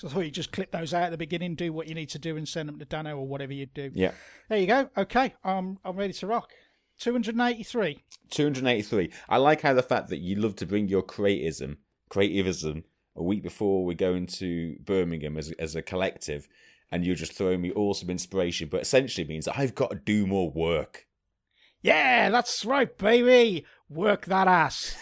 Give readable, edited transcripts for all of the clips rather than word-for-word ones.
So I thought you just clip those out at the beginning, do what you need to do, and send them to Dano or whatever you do. Yeah. There you go. Okay, I'm ready to rock. 283. 283. I like how the fact that you love to bring your creativism a week before we're going to Birmingham as a collective, and you're just throwing me awesome inspiration, but essentially means that I've got to do more work. Yeah, that's right, baby. Work that ass.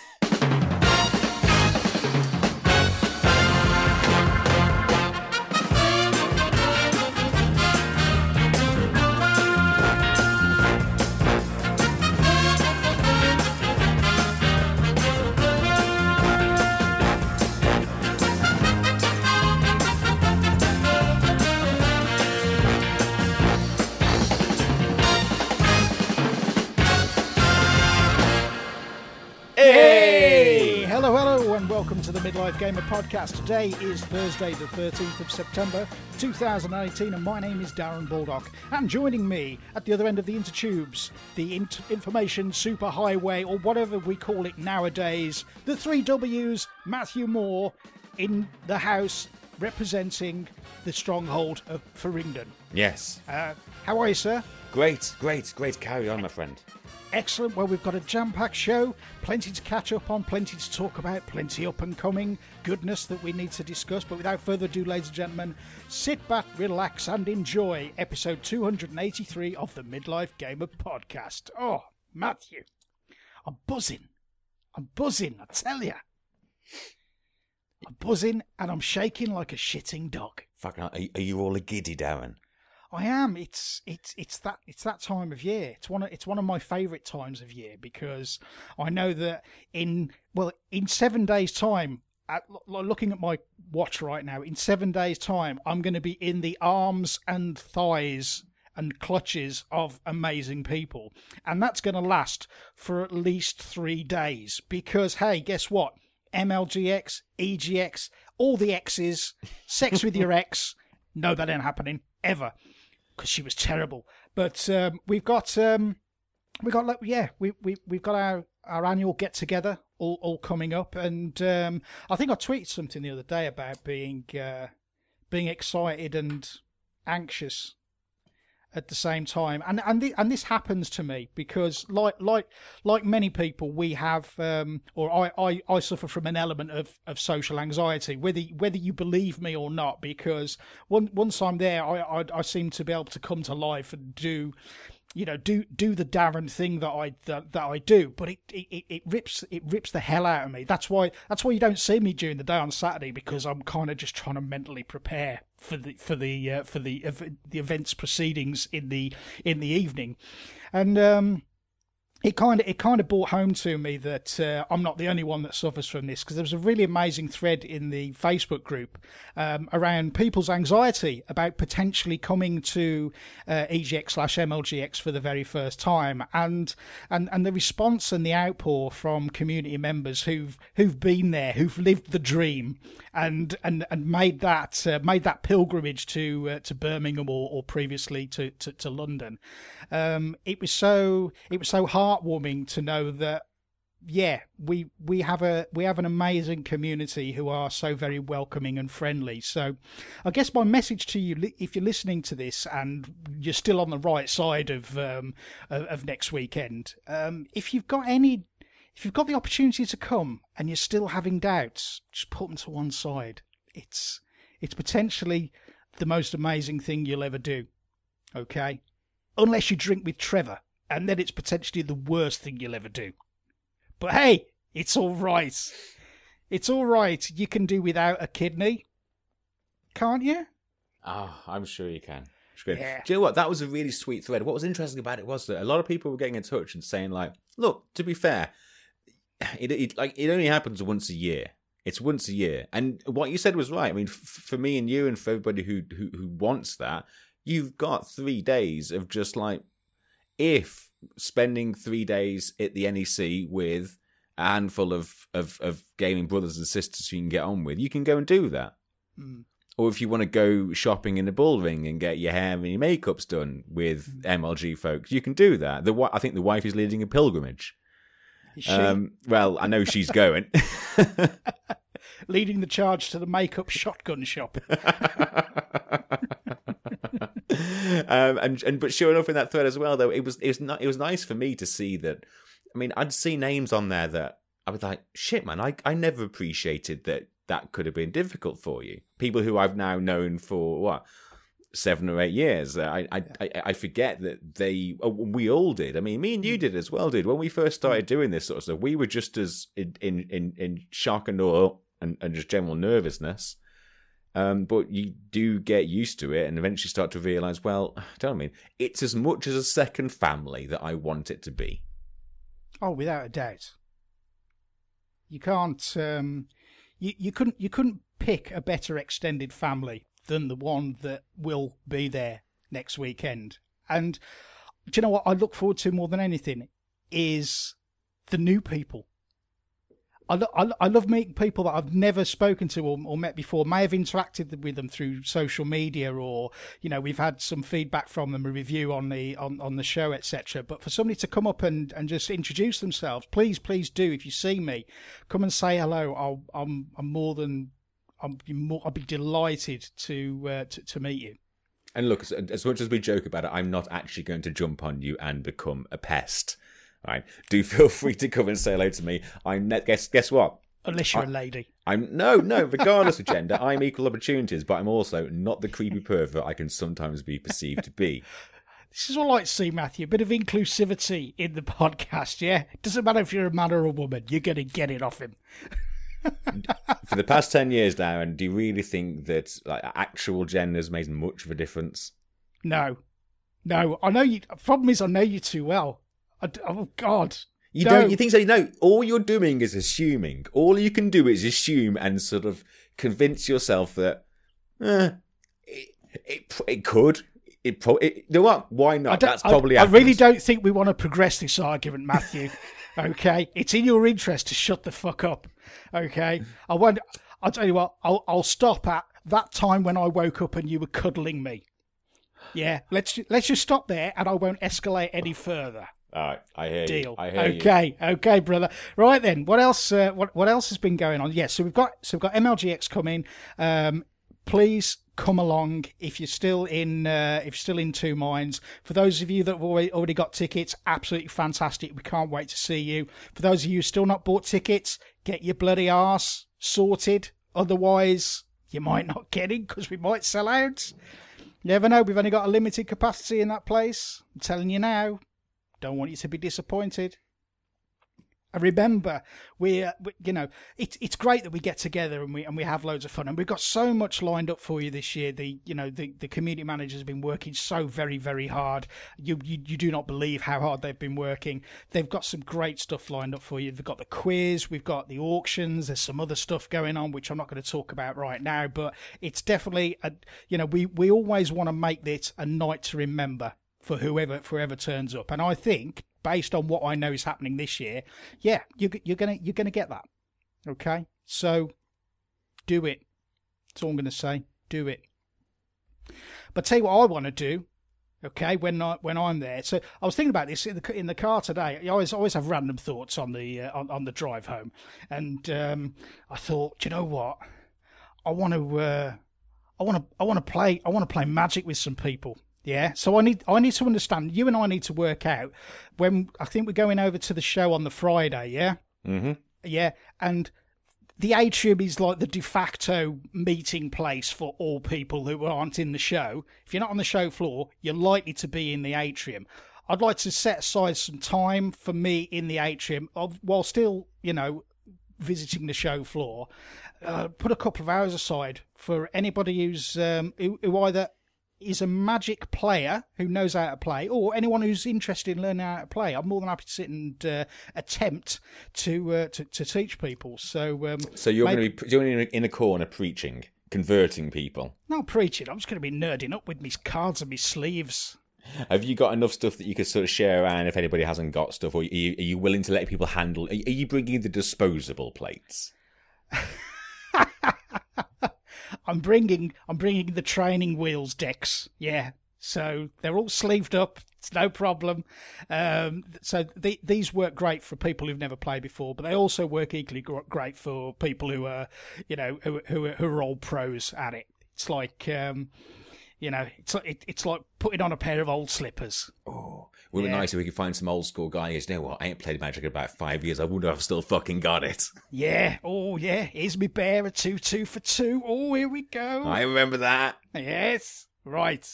Welcome to the Midlife Gamer Podcast. Today is Thursday, the 13th of September, 2018, and my name is Darren Baldock. And joining me at the other end of the intertubes, the information superhighway, or whatever we call it nowadays, the three W's, Matthew Moore, in the house representing the stronghold of Faringdon. Yes. How are you, sir? Great. Carry on, my friend. Excellent. Well, we've got a jam-packed show, plenty to catch up on, plenty to talk about, plenty up-and-coming goodness that we need to discuss. But without further ado, ladies and gentlemen, sit back, relax, and enjoy episode 283 of the Midlife Gamer Podcast. Oh, Matthew, I'm buzzing, I tell you. I'm buzzing, and I'm shaking like a shitting dog. Fucking, are you all a giddy, Darren? I am. It's that time of year. It's one of my favourite times of year because I know that in 7 days' time, looking at my watch right now, in 7 days' time, I'm going to be in the arms and thighs and clutches of amazing people, and that's going to last for at least 3 days. Because hey, guess what? MLGX, EGX, all the X's, sex with your ex. No, that ain't happening ever. Because she was terrible, but we've got our annual get together all coming up, and I think I tweeted something the other day about being excited and anxious at the same time, and this happens to me because like many people, we have or I suffer from an element of social anxiety, whether you believe me or not, because once I'm there, I seem to be able to come to life and do the Darren thing that I do, but it rips the hell out of me. That's why you don't see me during the day on Saturday, because I'm kind of just trying to mentally prepare for the events proceedings in the evening, and it kind of brought home to me that I'm not the only one that suffers from this, because there was a really amazing thread in the Facebook group around people's anxiety about potentially coming to EGX/MLGX for the very first time, and the response and the outpour from community members who've been there, who've lived the dream, and made that pilgrimage to Birmingham or previously to London. It was so heartwarming to know that we have an amazing community who are so very welcoming and friendly. So I guess my message to you, if you're listening to this and you're still on the right side of next weekend, if you've got the opportunity to come and you're still having doubts, just put them to one side. It's potentially the most amazing thing you'll ever do. Okay? Unless you drink with Trevor, and then it's potentially the worst thing you'll ever do. But hey, it's all right. It's all right. You can do without a kidney, can't you? Oh, I'm sure you can. Yeah. Do you know what? That was a really sweet thread. What was interesting about it was that a lot of people were getting in touch and saying, like, look, to be fair, it only happens once a year. It's once a year. And what you said was right. I mean, for me and you and for everybody who wants that, you've got 3 days of just like, if spending 3 days at the NEC with a handful of gaming brothers and sisters you can get on with, you can go and do that. Mm. Or if you want to go shopping in the bull ring and get your hair and your makeups done with MLG folks, you can do that. I think the wife is leading a pilgrimage. Is she? Well, I know she's going. leading the charge to the makeup shotgun shop. But sure enough, in that thread as well, though, it was nice for me to see that. I mean, I'd see names on there that I was like, shit, man, I never appreciated that could have been difficult for you. People who I've now known for 7 or 8 years. I forget that we all did. I mean, me and you did as well, dude. When we first started doing this sort of stuff, we were just as in shock and awe and just general nervousness. But you do get used to it and eventually start to realise, well, don't I mean, it's as much as a second family that I want it to be. Oh, without a doubt. You can't. You couldn't pick a better extended family than the one that will be there next weekend. And do you know what I look forward to more than anything is the new people. I love meeting people that I've never spoken to or met before, may have interacted with them through social media, or, you know, we've had some feedback from them, a review on the show, etc. But for somebody to come up and just introduce themselves, please do. If you see me, come and say hello. I'll be delighted to meet you. And look, as much as we joke about it, I'm not actually going to jump on you and become a pest. Right. Do feel free to come and say hello to me. Guess what? Unless you're a lady. No, regardless of gender, I'm equal opportunities, but I'm also not the creepy pervert I can sometimes be perceived to be. This is what I like to see, Matthew. A bit of inclusivity in the podcast, yeah? It doesn't matter if you're a man or a woman, you're going to get it off him. For the past 10 years now, and do you really think that actual gender's made much of a difference? No. I know you. Problem is, I know you too well. Oh, God. You don't? You think so? No. All you're doing is assuming. All you can do is assume and sort of convince yourself that it could. You know what? Why not? That's probably. I really don't think we want to progress this argument, Matthew. Okay, it's in your interest to shut the fuck up. Okay, I'll tell you what. I'll stop at that time when I woke up and you were cuddling me. Yeah, let's just stop there, and I won't escalate any further. All right, I hear Deal. you. I hear you. Okay, brother. Right then, what else? What else has been going on? Yeah, so we've got MLGX coming. Please come along if you're still in Two Minds. For those of you that have already got tickets, absolutely fantastic. We can't wait to see you. For those of you who still not bought tickets, get your bloody arse sorted. Otherwise, you might not get in because we might sell out. You never know. We've only got a limited capacity in that place. I'm telling you now. Don't want you to be disappointed. And remember, it's great that we get together and we have loads of fun, and we've got so much lined up for you this year. The community managers have been working so very, very hard. You do not believe how hard they've been working. They've got some great stuff lined up for you. They've got the quiz, we've got the auctions. There's some other stuff going on which I'm not going to talk about right now, but it's definitely we always want to make this a night to remember for whoever turns up. And I think, based on what I know is happening this year, yeah, you're gonna get that. Okay, so do it. That's all I'm gonna say. Do it. But tell you what I want to do. Okay, when I'm there. So I was thinking about this in the car today. I always have random thoughts on the drive home, and I thought, you know what, I want to play Magic with some people. Yeah, so I need to understand. You and I need to work out when I think we're going over to the show on the Friday. Yeah, yeah, and the atrium is like the de facto meeting place for all people who aren't in the show. If you're not on the show floor, you're likely to be in the atrium. I'd like to set aside some time for me in the atrium while still, visiting the show floor. Put a couple of hours aside for anybody who's who either is a Magic player who knows how to play, or anyone who's interested in learning how to play. I'm more than happy to sit and attempt to teach people. So you're going to be doing in a corner preaching, converting people. Not preaching. I'm just going to be nerding up with me cards and my sleeves. Have you got enough stuff that you could sort of share around if anybody hasn't got stuff, or are you willing to let people handle? Are you bringing the disposable plates? I'm bringing the training wheels decks. Yeah, so they're all sleeved up. It's no problem. So these work great for people who've never played before, but they also work equally great for people who are, who are old pros at it. It's like, it's like putting on a pair of old slippers. Oh, would be nice if we could find some old school guys. You know what? I ain't played Magic in about 5 years. I wonder if I've still fucking got it. Yeah. Oh, yeah. Here's me bear, a 2/2 for 2. Oh, here we go. I remember that. Yes. Right.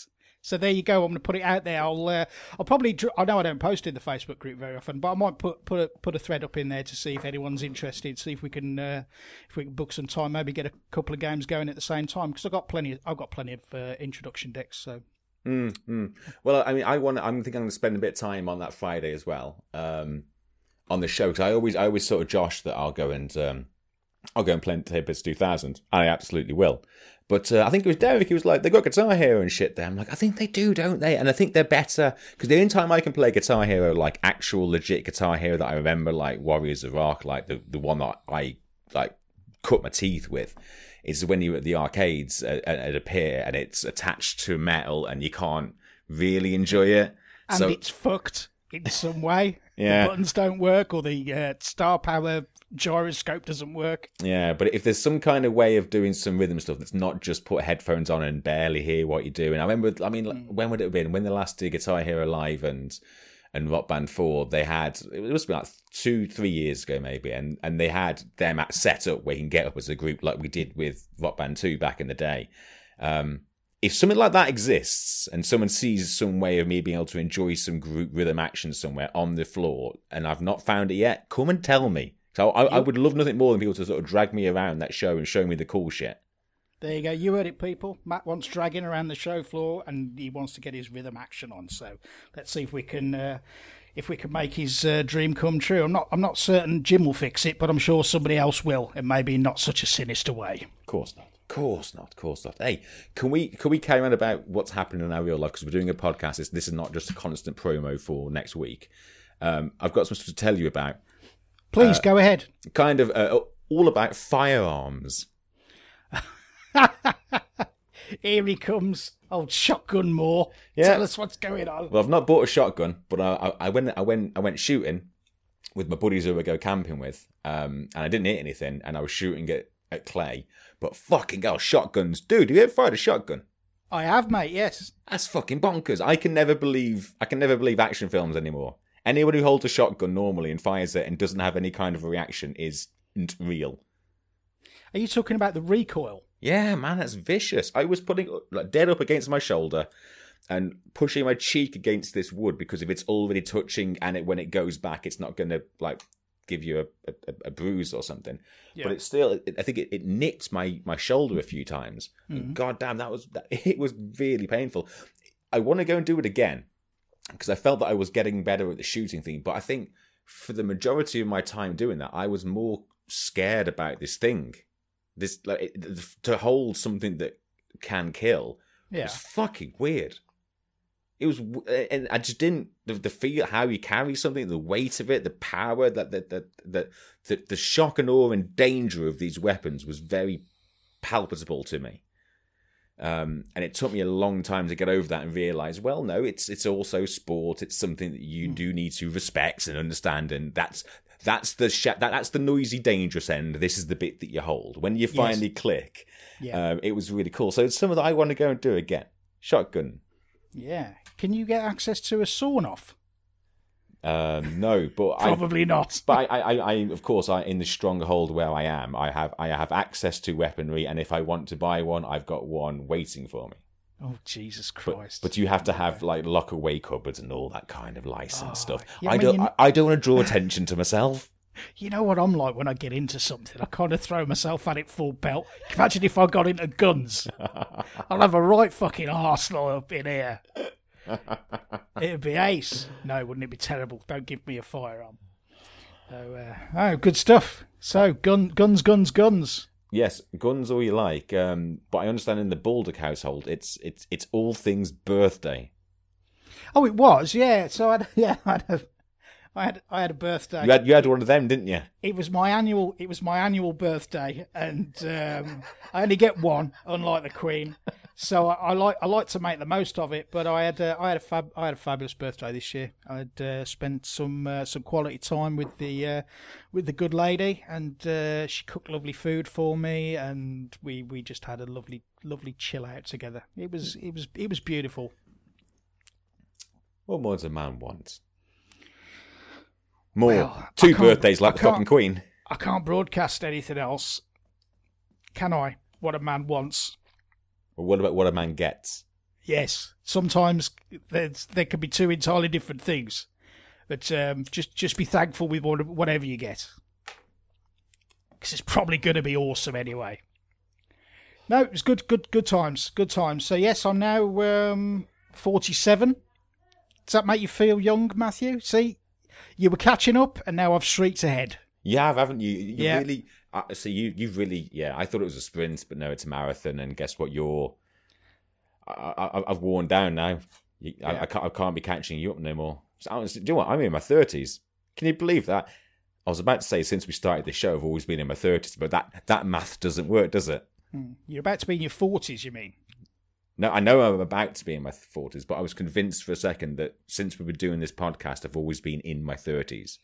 So there you go. I'm going to put it out there. I'll probably. I know I don't post in the Facebook group very often, but I might put a thread up in there to see if anyone's interested. See if we can book some time. Maybe get a couple of games going at the same time because I've got plenty of introduction decks. So. Well, I mean, I'm thinking I'm going to spend a bit of time on that Friday as well on the show because I always sort of josh that I'll go and play Tabletop 2000. I absolutely will. But I think it was Derek. He was like, they got Guitar Hero and shit there. I'm like, I think they do, don't they? And I think they're better because the only time I can play Guitar Hero, like actual legit Guitar Hero that I remember, like Warriors of Rock, like the one that I like cut my teeth with, is when you're at the arcades at a pier and it's attached to metal and you can't really enjoy it. And it's fucked in some way. Yeah. The buttons don't work or the star power gyroscope doesn't work. Yeah, but if there's some kind of way of doing some rhythm stuff that's not just put headphones on and barely hear what you're doing. When would it have been? When the last did Guitar Hero Live and Rock Band 4, they had, it must be like 2-3 years ago maybe, and they had them set up where you can get up as a group like we did with Rock Band 2 back in the day. If something like that exists and someone sees some way of me being able to enjoy some group rhythm action somewhere on the floor and I've not found it yet, come and tell me. So I would love nothing more than people to sort of drag me around that show and show me the cool shit. There you go. You heard it, people. Matt wants dragging around the show floor and he wants to get his rhythm action on. So let's see if we can make his dream come true. I'm not certain Jim will fix it, but I'm sure somebody else will, and maybe not such a sinister way. Of course not. Hey, can we carry on about what's happening in our real life? Because we're doing a podcast. This is not just a constant promo for next week. I've got some stuff to tell you about. Please go ahead. Kind of all about firearms. Here he comes, old Shotgun Moore. Yeah. Tell us what's going on. Well, I've not bought a shotgun, but I went shooting with my buddies who I go camping with, and I didn't hit anything, and I was shooting at clay. But fucking hell, shotguns, dude! Have you ever fired a shotgun? I have, mate. Yes. That's fucking bonkers. I can never believe action films anymore. Anyone who holds a shotgun normally and fires it and doesn't have any kind of a reaction isn't real. Are you talking about the recoil? Yeah, man, that's vicious. I was putting dead up against my shoulder and pushing my cheek against this wood because if it's already touching and when it goes back, it's not going to give you a bruise or something. Yeah. But it's still, I think it nicked my shoulder a few times. Mm-hmm. God damn, it was really painful. I want to go and do it again because I felt that I was getting better at the shooting thing. But I think for the majority of my time doing that, I was more scared about this thing. This to hold something that can kill was fucking weird. It was, and I just didn't the feel how you carry something, the weight of it, the power, the shock and awe and danger of these weapons was very palpable to me. And it took me a long time to get over that and realize, well, no, it's also sport. It's something that you do need to respect and understand, and that's the noisy, dangerous end. This is the bit that you hold when you finally click. Yeah. It was really cool. So it's something that I want to go and do again. Shotgun. Yeah. Can you get access to a sawn-off? No, but probably not. But I of course, in the stronghold where I am, I have access to weaponry, and if I want to buy one, I've got one waiting for me. Oh, Jesus Christ! But you have to have lock away cupboards and all that kind of license stuff. Yeah, I don't want to draw attention to myself. You know what I'm like when I get into something? I kind of throw myself at it full belt. Imagine if I got into guns. I'll have a right fucking arsenal up in here. It'd be ace. No, wouldn't it be terrible? Don't give me a firearm. So, good stuff. So, guns. Yes, guns all you like. But I understand in the Baldock household, it's all things birthday. Oh, it was, yeah. So I I had a birthday. You had one of them, didn't you? It was my annual birthday, and I only get one, unlike the Queen. So I like to make the most of it. But I had a fabulous birthday this year. I had spent some quality time with the good lady, and she cooked lovely food for me, and we just had a lovely chill out together. It was beautiful. What more does a man want? More. Well, Two birthdays like the fucking Queen. I can't broadcast anything else, can I? What a man wants. Or what about what a man gets? Yes, sometimes there can be two entirely different things, but just be thankful with whatever you get, because it's probably going to be awesome anyway. No, it was good times. So yes, I'm now 47. Does that make you feel young, Matthew? See, you were catching up, and now I've streaked ahead. You have, haven't you? Yeah. Really. So you've really, yeah. I thought it was a sprint, but no, it's a marathon. And guess what? I've worn down now. I can't be catching you up no more. Do you know what? I'm in my 30s. Can you believe that? I was about to say, since we started the show, I've always been in my 30s, but that math doesn't work, does it? You're about to be in your 40s, you mean? No, I know I'm about to be in my 40s, but I was convinced for a second that since we were doing this podcast, I've always been in my 30s.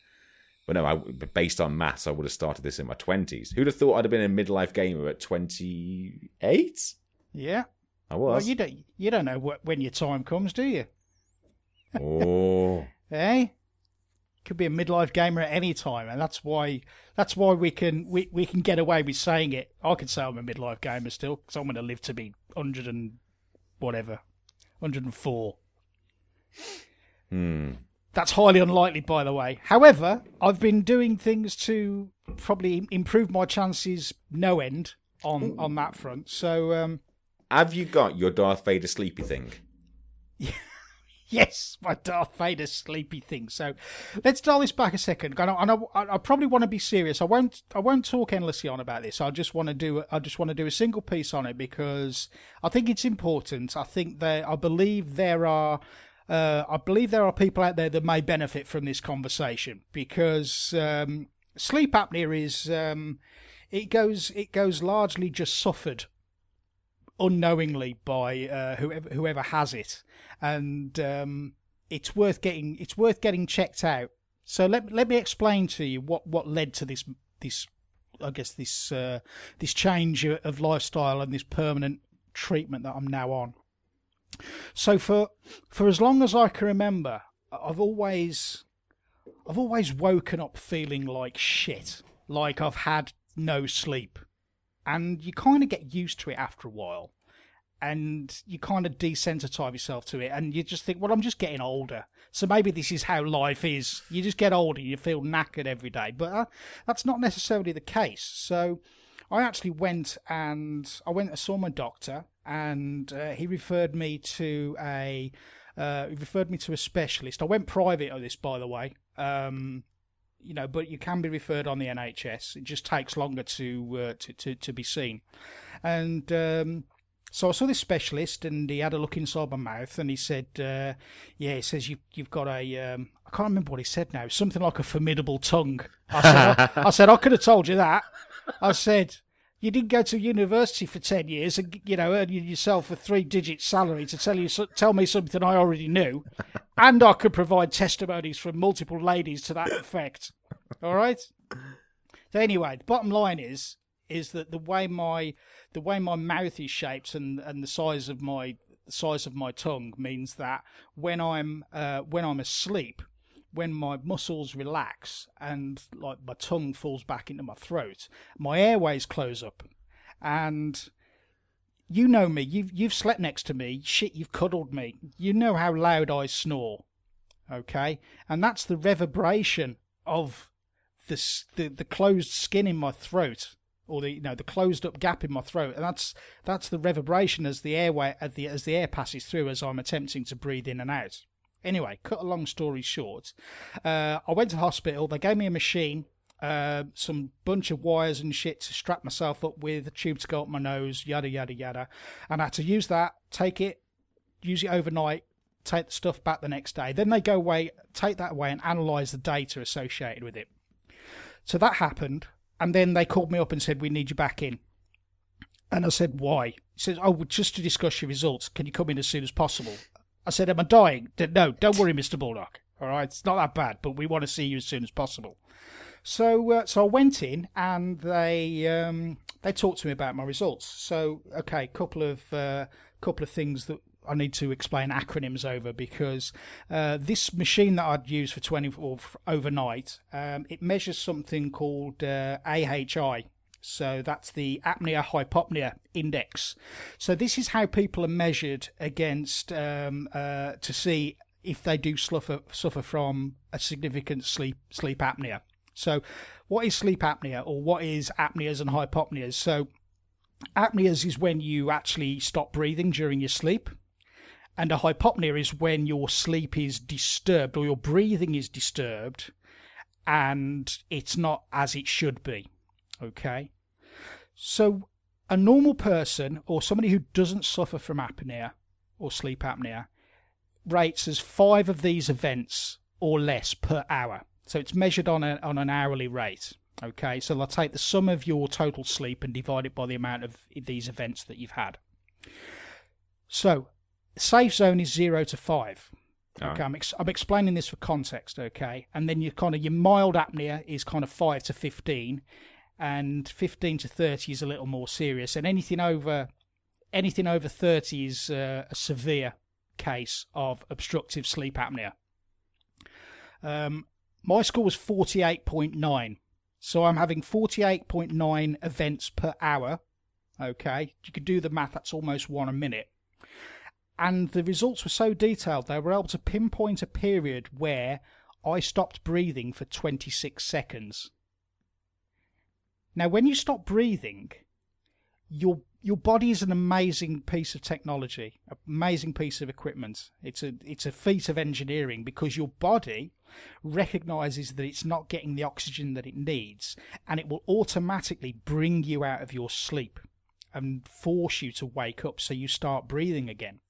But no, based on maths, I would have started this in my 20s. Who'd have thought I'd have been a midlife gamer at 28? Yeah. I was. Well, you don't know when your time comes, do you? Oh. Hey? Could be a midlife gamer at any time, and that's why we can get away with saying it. I could say I'm a midlife gamer still, because I'm going to live to be 100 and whatever, 104. That's highly unlikely, by the way. However, I've been doing things to probably improve my chances no end on that front. So, have you got your Darth Vader sleepy thing? Yes, my Darth Vader sleepy thing. So, let's dial this back a second. I probably want to be serious. I won't talk endlessly on about this. I just want to do a single piece on it because I think it's important. I believe there are people out there that may benefit from this conversation because sleep apnea is it goes largely just suffered unknowingly by whoever has it, and it's worth getting checked out. So let me explain to you what led to this change of lifestyle and this permanent treatment that I'm now on. So for as long as I can remember, I've always woken up feeling like shit, like I've had no sleep. And you kind of get used to it after a while. And you kind of desensitize yourself to it. And you just think, well, I'm just getting older. So maybe this is how life is. You just get older, you feel knackered every day. But that's not necessarily the case. So I actually went and saw my doctor. And he referred me to a specialist. I went private on this, by the way. But you can be referred on the NHS. It just takes longer to be seen. And so I saw this specialist, and he had a look inside my mouth, and he said, he says you've got a I can't remember what he said now. Something like a formidable tongue. I said I could have told you that. I said, you didn't go to university for 10 years and, earn yourself a 3-digit salary to tell me something I already knew. And I could provide testimonies from multiple ladies to that effect. All right? So anyway, the bottom line is that the way my mouth is shaped and the size of my tongue means that when I'm asleep, when my muscles relax and like my tongue falls back into my throat, my airways close up. And you know me, you've slept next to me, shit, you've cuddled me. You know how loud I snore, okay? And that's the reverberation of the closed skin in my throat, or the closed up gap in my throat, and that's the reverberation as the air passes through as I'm attempting to breathe in and out. Anyway, cut a long story short, I went to the hospital. They gave me a machine, some bunch of wires and shit to strap myself up with, a tube to go up my nose, yada, yada, yada. And I had to use that, take it, use it overnight, take the stuff back the next day. Then they go away, take that away and analyse the data associated with it. So that happened, and then they called me up and said, we need you back in. And I said, why? He said, oh, just to discuss your results. Can you come in as soon as possible? I said, am I dying? No, don't worry, Mr. Bullock. All right, it's not that bad, but we want to see you as soon as possible. So I went in, and they talked to me about my results. So, okay, couple of things that I need to explain acronyms over, because this machine that I'd used for 24 overnight, it measures something called AHI. So that's the apnea-hypopnea index. So this is how people are measured against to see if they do suffer from a significant sleep apnea. So what is sleep apnea, or what is apneas and hypopneas? So apneas is when you actually stop breathing during your sleep. And a hypopnea is when your sleep is disturbed, or your breathing is disturbed, and it's not as it should be. Okay? So a normal person, or somebody who doesn't suffer from apnea or sleep apnea, rates as 5 of these events or less per hour. So it's measured on an hourly rate. Okay? So they'll take the sum of your total sleep and divide it by the amount of these events that you've had. So safe zone is 0 to 5. Okay, I'm explaining this for context, okay? And then your mild apnea is kind of 5 to 15, and 15 to 30 is a little more serious, and anything over 30 is a severe case of obstructive sleep apnea. My score was 48.9, so I'm having 48.9 events per hour. Okay, you could do the math, that's almost 1 a minute. And the results were so detailed, they were able to pinpoint a period where I stopped breathing for 26 seconds. Now, when you stop breathing, your body is an amazing piece of technology, an amazing piece of equipment. It's a feat of engineering, because your body recognises that it's not getting the oxygen that it needs, and it will automatically bring you out of your sleep and force you to wake up so you start breathing again.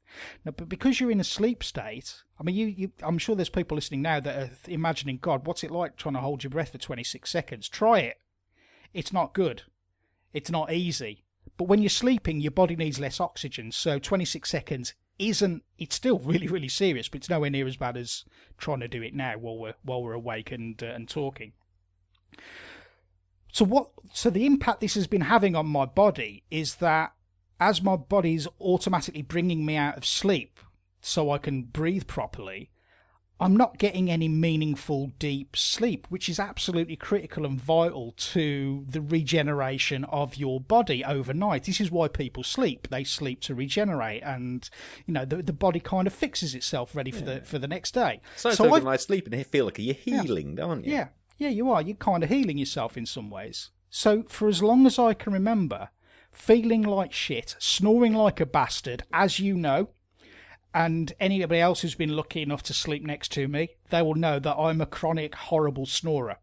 Now, but because you're in a sleep state, I mean, I'm sure there's people listening now that are imagining, God, what's it like trying to hold your breath for 26 seconds? Try it. It's not good. It's not easy. But when you're sleeping, your body needs less oxygen. So 26 seconds it's still really, really serious, but it's nowhere near as bad as trying to do it now while we're awake and talking. So the impact this has been having on my body is that as my body's automatically bringing me out of sleep so I can breathe properly, I'm not getting any meaningful deep sleep, which is absolutely critical and vital to the regeneration of your body overnight. This is why people sleep. They sleep to regenerate, and the body kind of fixes itself ready for the next day. So when I sleep and feel like you're healing, aren't you? Yeah, you are. You're kind of healing yourself in some ways. So for as long as I can remember, feeling like shit, snoring like a bastard, as you know, and anybody else who's been lucky enough to sleep next to me, they will know that I'm a chronic, horrible snorer.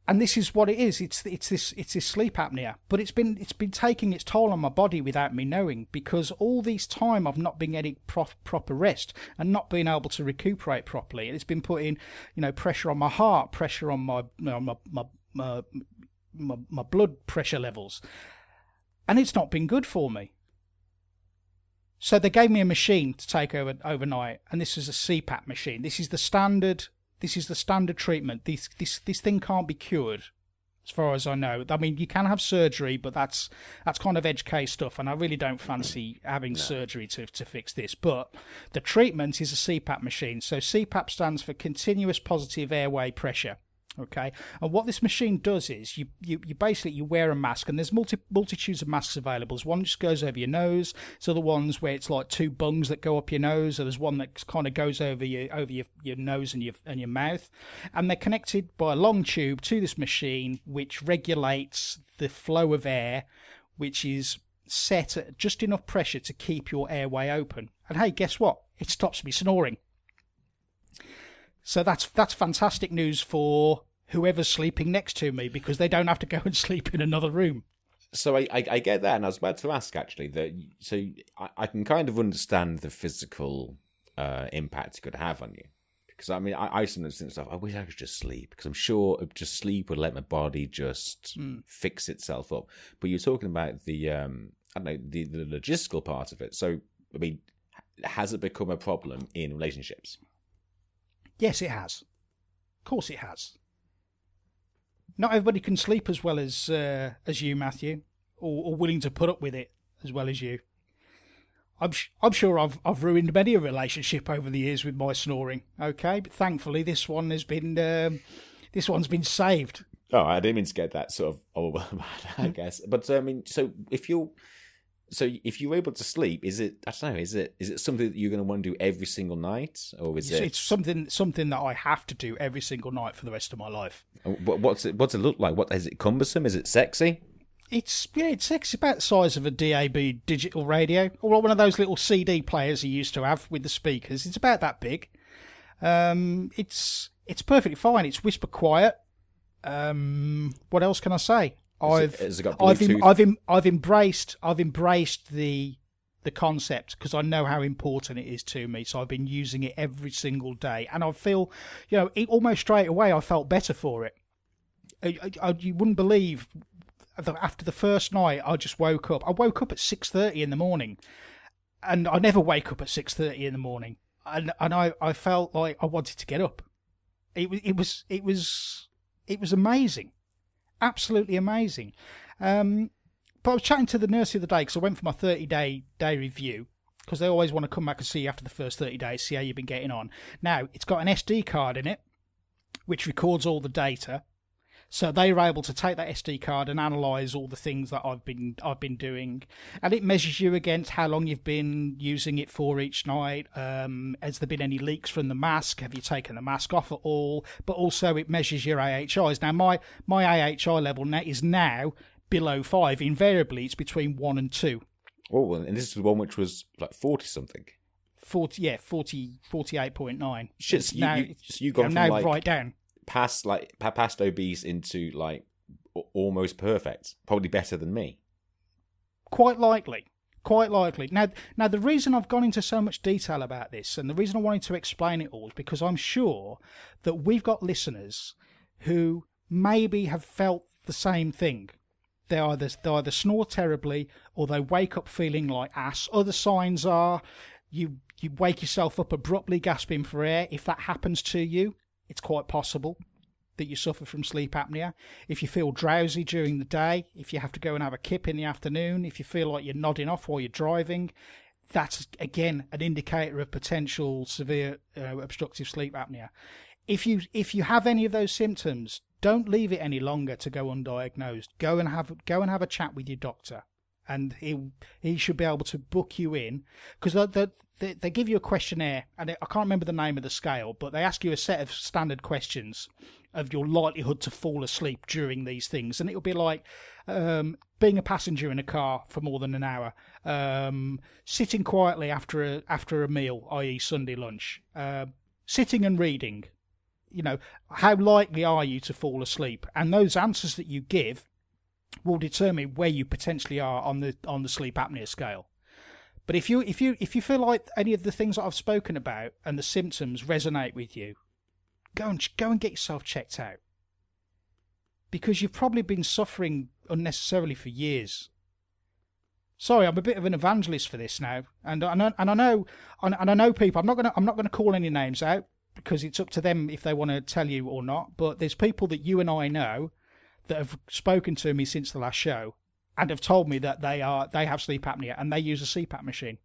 And this is what it is. It's this sleep apnea, but it's been taking its toll on my body without me knowing, because all this time I've not been getting proper rest and not being able to recuperate properly. And it's been putting, pressure on my heart, pressure on my blood pressure levels, and it's not been good for me. So they gave me a machine to take overnight, and this is a CPAP machine. This is the standard treatment. This thing can't be cured, as far as I know. I mean, you can have surgery, but that's kind of edge case stuff, and I really don't fancy having surgery to fix this. But the treatment is a CPAP machine. So CPAP stands for continuous positive airway pressure. Okay, and what this machine does is you basically wear a mask, and there's multitudes of masks available. There's one that just goes over your nose. There's other ones where it's like 2 bungs that go up your nose. So there's one that kind of goes over your nose and your mouth, and they're connected by a long tube to this machine, which regulates the flow of air, which is set at just enough pressure to keep your airway open. And hey, guess what? It stops me snoring. So that's fantastic news for whoever's sleeping next to me, because they don't have to go and sleep in another room. So I get that, and I was about to ask actually that. So I can kind of understand the physical impact it could have on you, because I mean I sometimes think stuff. I wish I could just sleep, because I'm sure just sleep would let my body just fix itself up. But you're talking about the I don't know, the logistical part of it. So I mean, has it become a problem in relationships? Yes, it has. Of course, it has. Not everybody can sleep as well as you, Matthew, or willing to put up with it as well as you. I'm sure I've ruined many a relationship over the years with my snoring. Okay, but thankfully this one's been saved. Oh, I didn't mean to get that sort of overwhelmed, I guess. But I mean, so if you're able to sleep, is it? I don't know. Is it something that you're going to want to do every single night, or is it? It's something that I have to do every single night for the rest of my life. What's it look like? What is it? Cumbersome? Is it sexy? It's sexy, about the size of a DAB digital radio, or one of those little CD players you used to have with the speakers. It's about that big. It's perfectly fine. It's whisper quiet. What else can I say? Has it got Bluetooth? I've embraced the concept, because I know how important it is to me. So I've been using it every single day, and I feel, almost straight away I felt better for it. You wouldn't believe, after the first night, I just woke up. I woke up at 6:30 in the morning, and I never wake up at 6:30 in the morning, and I felt like I wanted to get up. It was amazing. Absolutely amazing. But I was chatting to the nurse the other day, because I went for my 30-day review, because they always want to come back and see you after the first 30 days, see how you've been getting on. Now, it's got an SD card in it, which records all the data. So they were able to take that SD card and analyse all the things that I've been doing, and it measures you against how long you've been using it for each night. Has there been any leaks from the mask? Have you taken the mask off at all? But also it measures your AHIs. Now my AHI level is now below 5. Invariably it's between 1 and 2. Oh, and this is the one which was like 40 something. 48.9. Shit, so you've gone from now like right down. Past obese into like almost perfect, probably better than me. Quite likely. Now the reason I've gone into so much detail about this, and the reason I wanted to explain it all, is because I'm sure that we've got listeners who maybe have felt the same thing. They either snore terribly, or they wake up feeling like ass. Other signs are you wake yourself up abruptly gasping for air. If that happens to you, it's quite possible that you suffer from sleep apnea. If you feel drowsy during the day, if you have to go and have a kip in the afternoon, if you feel like you're nodding off while you're driving, that's, again, an indicator of potential severe obstructive sleep apnea. If you have any of those symptoms, don't leave it any longer to go undiagnosed. Go and have a chat with your doctor, and he should be able to book you in, because they give you a questionnaire, and I can't remember the name of the scale, but they ask you a set of standard questions of your likelihood to fall asleep during these things, and it'll be like being a passenger in a car for more than an hour, sitting quietly after a meal, i.e. Sunday lunch, sitting and reading. How likely are you to fall asleep? And those answers that you give will determine where you potentially are on the sleep apnea scale. But if you feel like any of the things that I've spoken about and the symptoms resonate with you, go and get yourself checked out, because you've probably been suffering unnecessarily for years. Sorry, I'm a bit of an evangelist for this now, and I know people. I'm not gonna call any names out, because it's up to them if they want to tell you or not. But there's people that you and I know that have spoken to me since the last show and have told me that they have sleep apnea and they use a CPAP machine.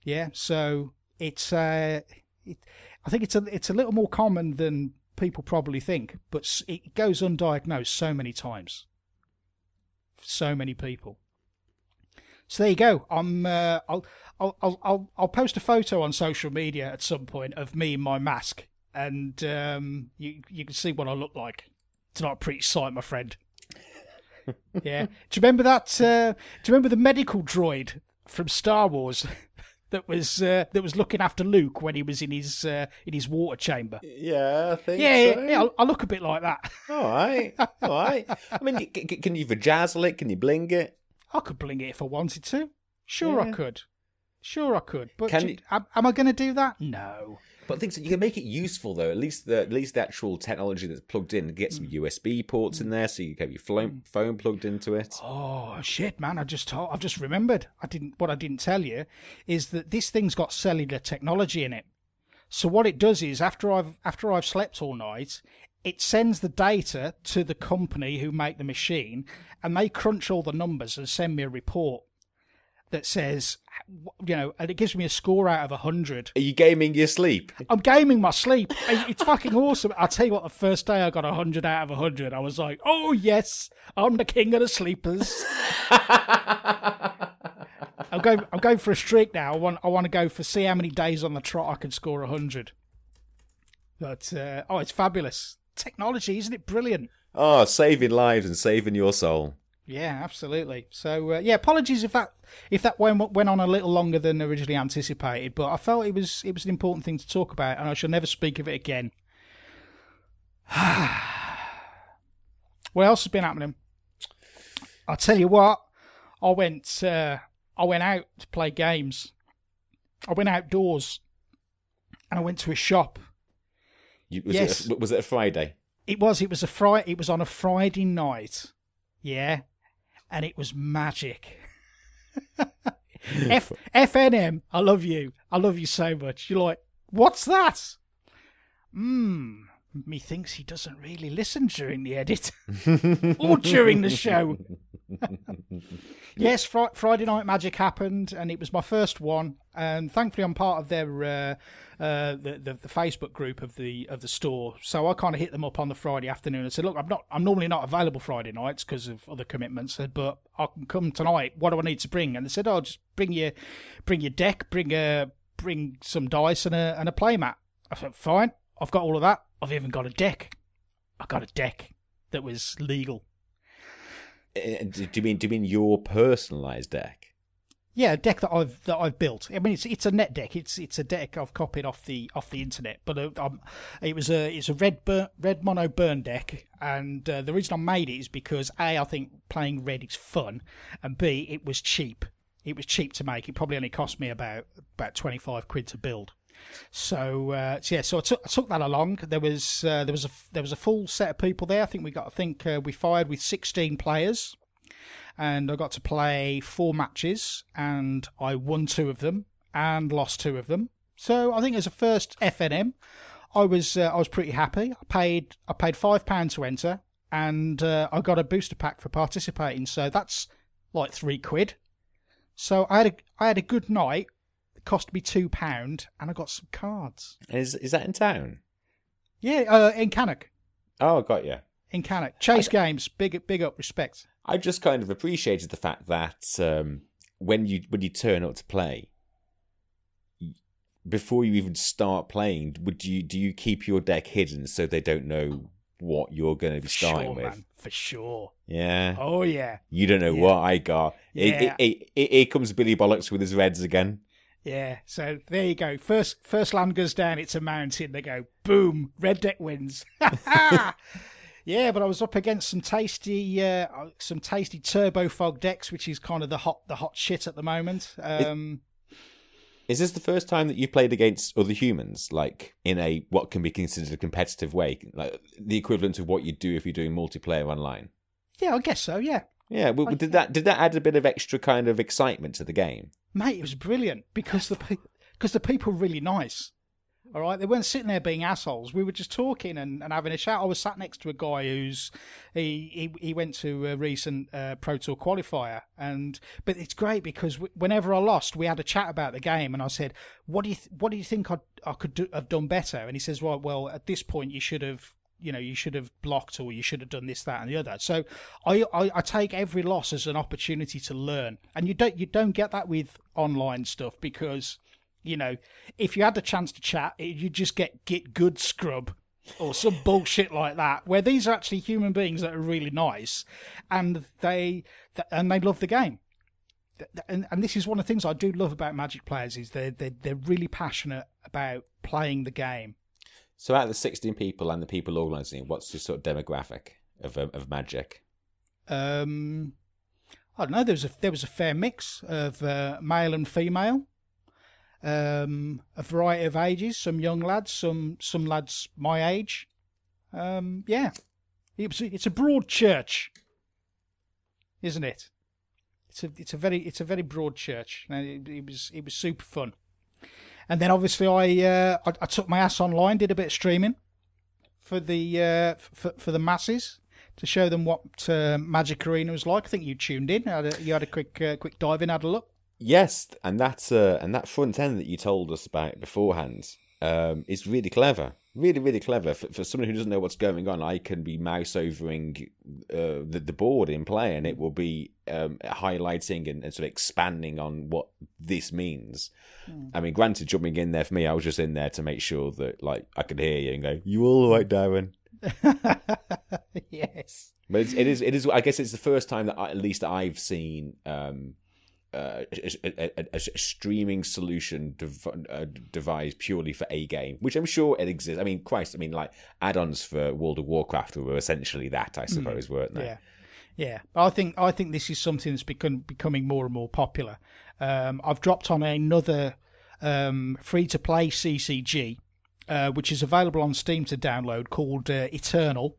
Yeah, so it's I think it's a little more common than people probably think, but it goes undiagnosed so many times. So many people. So there you go. I'll post a photo on social media at some point of me in my mask, and you can see what I look like. It's not a pretty sight, my friend. Yeah. Do you remember that? Do you remember the medical droid from Star Wars that was looking after Luke when he was in his water chamber. Yeah, I think so. Yeah, I look a bit like that. All right. I mean, can you vajazzle it? Can you bling it? I could bling it if I wanted to. Sure, Yeah. I could. Sure, I could. But Can am I going to do that? No. But things you can make it useful though. At least the actual technology that's plugged in. Get some USB ports in there, so you can have your phone plugged into it. Oh shit, man! I've just remembered. What I didn't tell you is that this thing's got cellular technology in it. So what it does is after I've slept all night, it sends the data to the company who make the machine, and they crunch all the numbers and send me a report that says, and it gives me a score out of 100. Are you gaming your sleep? I'm gaming my sleep. It's fucking awesome. I'll tell you what, the first day I got 100 out of 100, I was like, oh yes, I'm the king of the sleepers. I'm going for a streak now. I want to go for see how many days on the trot I can score 100. But it's fabulous. Technology, isn't it brilliant? Oh, saving lives and saving your soul. Yeah, absolutely. So apologies if that went on a little longer than originally anticipated, but I felt it was an important thing to talk about, and I shall never speak of it again. What else has been happening? I'll tell you what. I went out to play games. I went outdoors, and I went to a shop. Was it a Friday? It was. It was on a Friday night. Yeah. And it was magic. FNM, I love you. I love you so much. You're like, what's that? Methinks he doesn't really listen during the edit or during the show. Yes, Friday Night Magic happened, and it was my first one. And thankfully, I'm part of their the Facebook group of the store. So I kind of hit them up on the Friday afternoon and said, "Look, I'm normally not available Friday nights because of other commitments, but I can come tonight. What do I need to bring?" And they said, "Oh, just bring your deck, bring some dice and a playmat." I said, "Fine, I've got all of that. I've even got a deck. I got a deck that was legal." Do you mean your personalised deck? Yeah, a deck that I've built. I mean, it's a net deck. It's a deck I've copied off the internet. But it's a red mono burn deck, and the reason I made it is because I think playing red is fun, and B, it was cheap. It was cheap to make. It probably only cost me about £25 to build. So so I took that along. There was a full set of people there. I think we fired with 16 players, and I got to play 4 matches, and I won 2 of them and lost 2 of them. So I think as a first FNM, I was pretty happy. I paid £5 to enter, and I got a booster pack for participating. So that's like £3. So I had a good night. Cost me £2, and I got some cards. Is that in town? Yeah, in Cannock. Oh, got you. In Cannock. Chase Games, big up, respect. I just kind of appreciated the fact that when you turn up to play, before you even start playing, do you keep your deck hidden so they don't know what you're going to be starting with? Man, for sure. Yeah. Oh yeah. You don't know what I got. Yeah. Here comes Billy Bollocks with his reds again. Yeah, so there you go. First land goes down, it's a mountain. They go, boom, red deck wins. Yeah, but I was up against some tasty turbo fog decks, which is kind of the hot shit at the moment. Is this the first time that you played against other humans, like in a what can be considered a competitive way, like the equivalent of what you'd do if you're doing multiplayer online? Yeah, I guess so. Yeah. Yeah, well, did that add a bit of extra kind of excitement to the game? Mate, it was brilliant because the people were really nice. All right, they weren't sitting there being assholes. We were just talking and having a chat. I was sat next to a guy he went to a recent Pro Tour qualifier, but it's great because whenever I lost, we had a chat about the game, and I said, "What do you think I could have done better?" And he says, "Well, at this point, you should have." You should have blocked, or you should have done this, that, and the other. So I take every loss as an opportunity to learn, and you don't get that with online stuff because if you had the chance to chat, you just get good scrub or some bullshit like that. Where these are actually human beings that are really nice, and they love the game. and this is one of the things I do love about Magic players is they're really passionate about playing the game. So out of the 16 people and the people organising, what's your sort of demographic of Magic? I don't know. There was a fair mix of male and female, a variety of ages. Some young lads, some lads my age. Yeah, it's a broad church, isn't it? It's a very broad church. It was super fun. And then obviously I took my ass online, did a bit of streaming for the for the masses to show them what Magic Arena was like. I think you tuned in. You had a quick dive in, had a look. Yes, and that front end that you told us about beforehand is really clever. Really, really clever. For someone who doesn't know what's going on, I can be mouse overing the board in play, and it will be highlighting and sort of expanding on what this means. I mean, granted, jumping in there for me, I was just in there to make sure that like I could hear you and go, "You all right, Darren?" Yes, but it is. I guess it's the first time that at least I've seen a streaming solution devised purely for a game, which I'm sure it exists. I mean, Christ, like add-ons for World of Warcraft were essentially that, I suppose, weren't they? Yeah. I think this is something that's becoming more and more popular. I've dropped on another free-to-play CCG, which is available on Steam to download, called Eternal,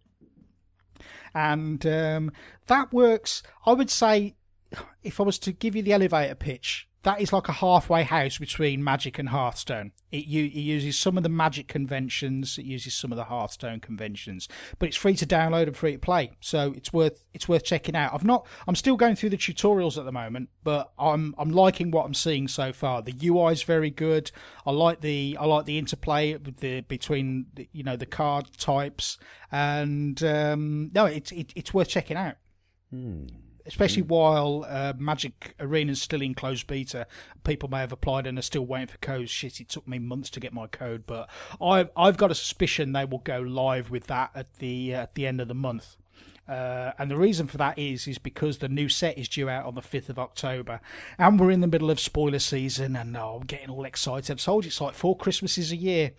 and that works. I would say, if I was to give you the elevator pitch, that is like a halfway house between Magic and Hearthstone. It uses some of the Magic conventions, it uses some of the Hearthstone conventions, but it's free to download and free to play, so it's worth checking out. I'm still going through the tutorials at the moment, but I'm liking what I'm seeing so far. The UI is very good. I like the interplay between the card types, and no, it's worth checking out. Especially while Magic Arena's still in closed beta. People may have applied and are still waiting for codes. Shit, it took me months to get my code, but I've got a suspicion they will go live with that at the end of the month. And the reason for that is because the new set is due out on the 5th of October. And we're in the middle of spoiler season, and I'm getting all excited. I've told you it's like 4 Christmases a year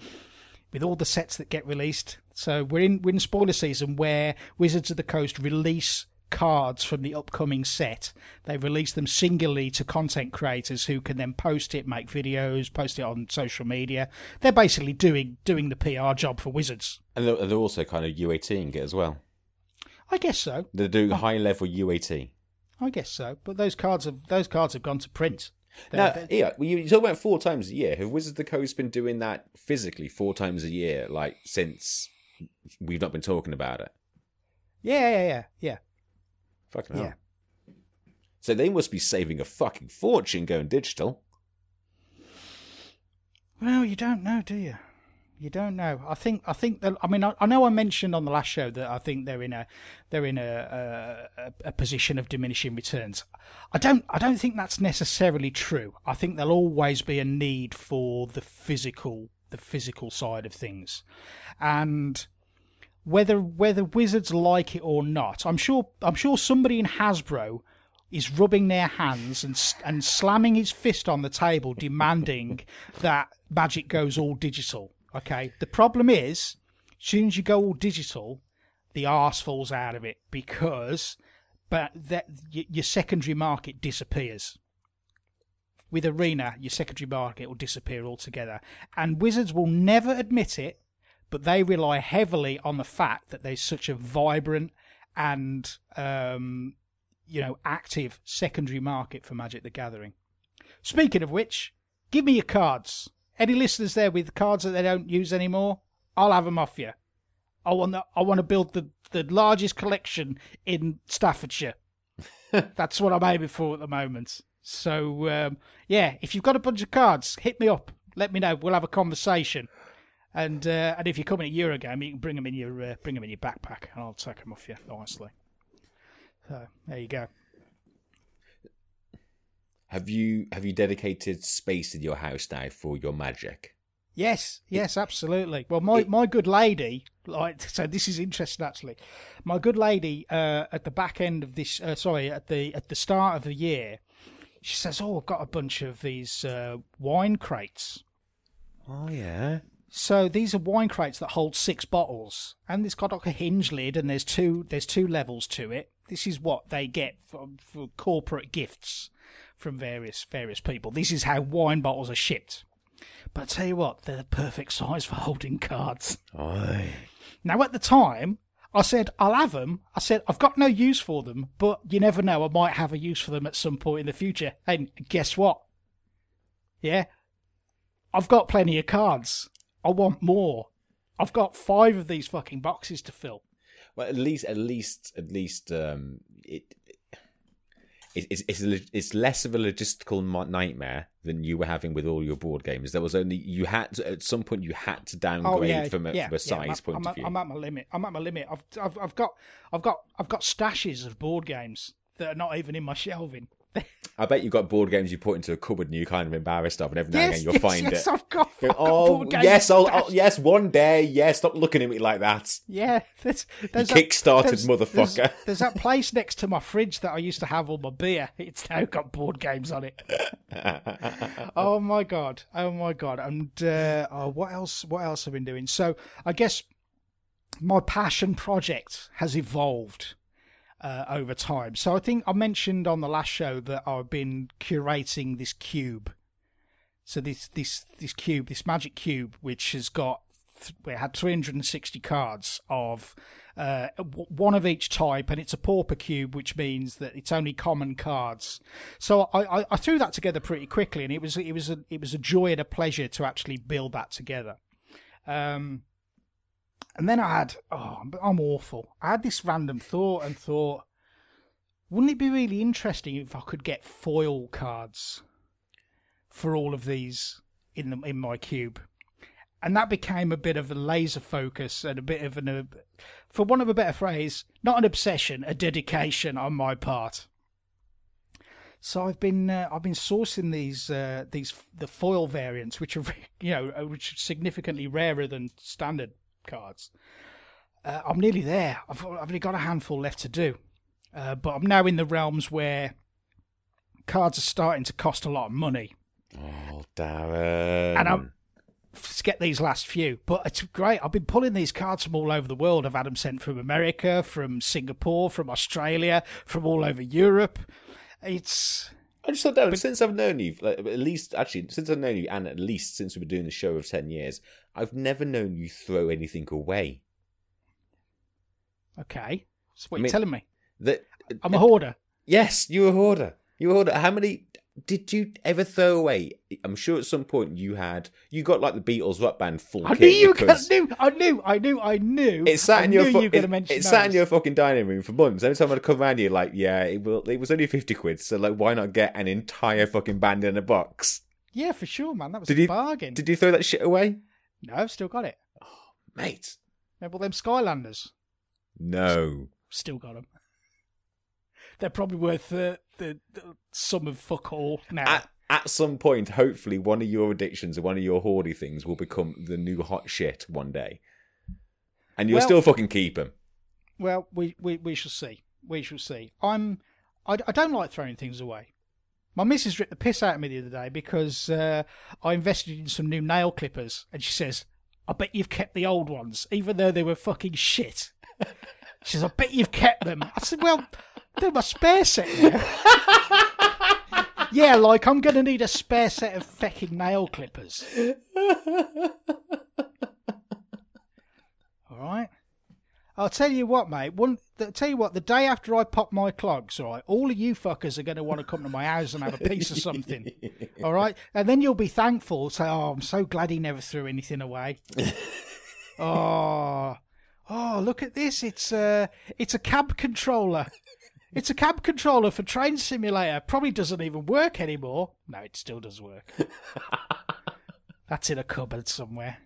with all the sets that get released. So we're in spoiler season where Wizards of the Coast release cards from the upcoming set. They release them singularly to content creators who can then post it, make videos, post it on social media. They're basically doing the PR job for Wizards. And they're also kind of UATing it as well. I guess so. They're doing high level UAT. I guess so. But those cards have gone to print. You talk about 4 times a year. Have Wizards of the Coast been doing that physically 4 times a year, like since we've not been talking about it? Yeah. Fucking hell. Yeah. So they must be saving a fucking fortune going digital. Well, you don't know, do you? You don't know. I think that. I mean, I know I mentioned on the last show that I think they're in a position of diminishing returns. I don't think that's necessarily true. I think there'll always be a need for the physical side of things, and whether Wizards like it or not, I'm sure somebody in Hasbro is rubbing their hands and slamming his fist on the table, demanding that Magic goes all digital. Okay, the problem is, as soon as you go all digital, the arse falls out of it because your secondary market disappears. With Arena, your secondary market will disappear altogether, and Wizards will never admit it. But they rely heavily on the fact that there's such a vibrant and active secondary market for Magic the Gathering. Speaking of which, give me your cards. Any listeners there with cards that they don't use anymore? I'll have them off you. I want to build the largest collection in Staffordshire. That's what I'm aiming for at the moment. So if you've got a bunch of cards, hit me up. Let me know. We'll have a conversation. And if you're coming to Eurogame, you can bring them in your backpack, and I'll take them off you nicely. So there you go. Have you dedicated space in your house now for your Magic? Yes, absolutely. Well, my good lady, so this is interesting actually. My good lady, at the back end of this, at the start of the year, She says, "Oh, I've got a bunch of these wine crates." Oh yeah. So these are wine crates that hold 6 bottles, and it's got like a hinge lid, and there's two levels to it. This is what they get for corporate gifts from various people. This is how wine bottles are shipped. But I tell you what, they're the perfect size for holding cards. Aye. Now, at the time, I said, I'll have them. I said, I've got no use for them, but you never know, I might have a use for them at some point in the future. And guess what? Yeah, I've got plenty of cards. I want more. I've got 5 of these fucking boxes to fill. Well, at least, it's less of a logistical nightmare than you were having with all your board games. There was only at some point you had to downgrade from a size point of view. I'm at my limit. I've got stashes of board games that are not even in my shelving. I bet you've got board games you put into a cupboard and you're kind of embarrassed of, and every now and again you'll find it. Yes, I've got board games. Yes, one day. Yes, stop looking at me like that. Yeah, there's kickstarted motherfucker. There's that place next to my fridge that I used to have all my beer. It's now got board games on it. Oh my god! And what else have I been doing? So I guess my passion project has evolved over time. So I think I mentioned on the last show that I've been curating this cube. So this cube, this magic cube, which has got it had 360 cards of one of each type, and it's a pauper cube, which means that it's only common cards. So I threw that together pretty quickly, and it was a joy and a pleasure to actually build that together. And then I had, I'm awful. I had this random thought, wouldn't it be really interesting if I could get foil cards for all of these in my cube? And that became a bit of a laser focus and a bit of for want of a better phrase, not an obsession, a dedication on my part. So I've been sourcing the foil variants, which are which are significantly rarer than standard cards. I'm nearly there. I've only got a handful left to do, but I'm now in the realms where cards are starting to cost a lot of money. Oh, Darren! And I'm to get these last few, but it's great. I've been pulling these cards from all over the world. I've had them sent from America, from Singapore, from Australia, from all over Europe. I just thought that since I've known you, since I've known you, and at least since we've been doing the show of 10 years, I've never known you throw anything away. Okay, so what are you telling me? That I'm a hoarder. Yes, you're a hoarder. How many did you ever throw away? I'm sure at some point you got like the Beatles rock band full kit. I knew. It sat in your fucking dining room for months. Every time I'd come around, you're like, yeah, it was only 50 quid, so like, why not get an entire fucking band in a box? Yeah, for sure, man. That was a bargain. Did you throw that shit away? No, I've still got it. Oh, mate. Remember them Skylanders? No. Still got them. They're probably worth the sum of fuck all now. At some point, hopefully, one of your addictions or one of your hoardy things will become the new hot shit one day. And you'll still fucking keep them. Well, we shall see. We shall see. I don't like throwing things away. My missus ripped the piss out of me the other day because I invested in some new nail clippers. And she says, I bet you've kept the old ones, even though they were fucking shit. She says, I bet you've kept them. I said, well, they're my spare set now. Yeah, like I'm going to need a spare set of fucking nail clippers. All right. I'll tell you what, mate. The day after I pop my clogs, all right, all of you fuckers are going to want to come to my house and have a piece of something. All right? And then you'll be thankful. Say, oh, I'm so glad he never threw anything away. Oh, look at this. It's a cab controller. It's a cab controller for Train Simulator. Probably doesn't even work anymore. No, it still does work. That's in a cupboard somewhere.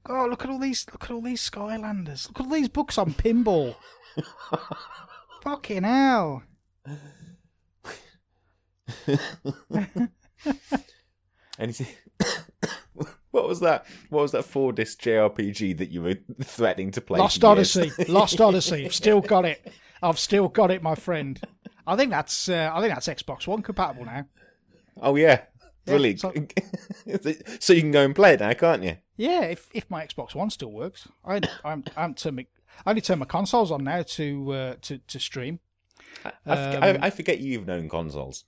Oh, look at all these Skylanders. Look at all these books on pinball. Fucking hell. Anything? What was that 4-disc JRPG that you were threatening to play? Lost Odyssey. I've still got it, my friend. I think that's Xbox One compatible now. Oh yeah, brilliant. So you can go and play it now, can't you? Yeah, if my Xbox One still works. I only turn my consoles on now to stream. I forget you even own consoles.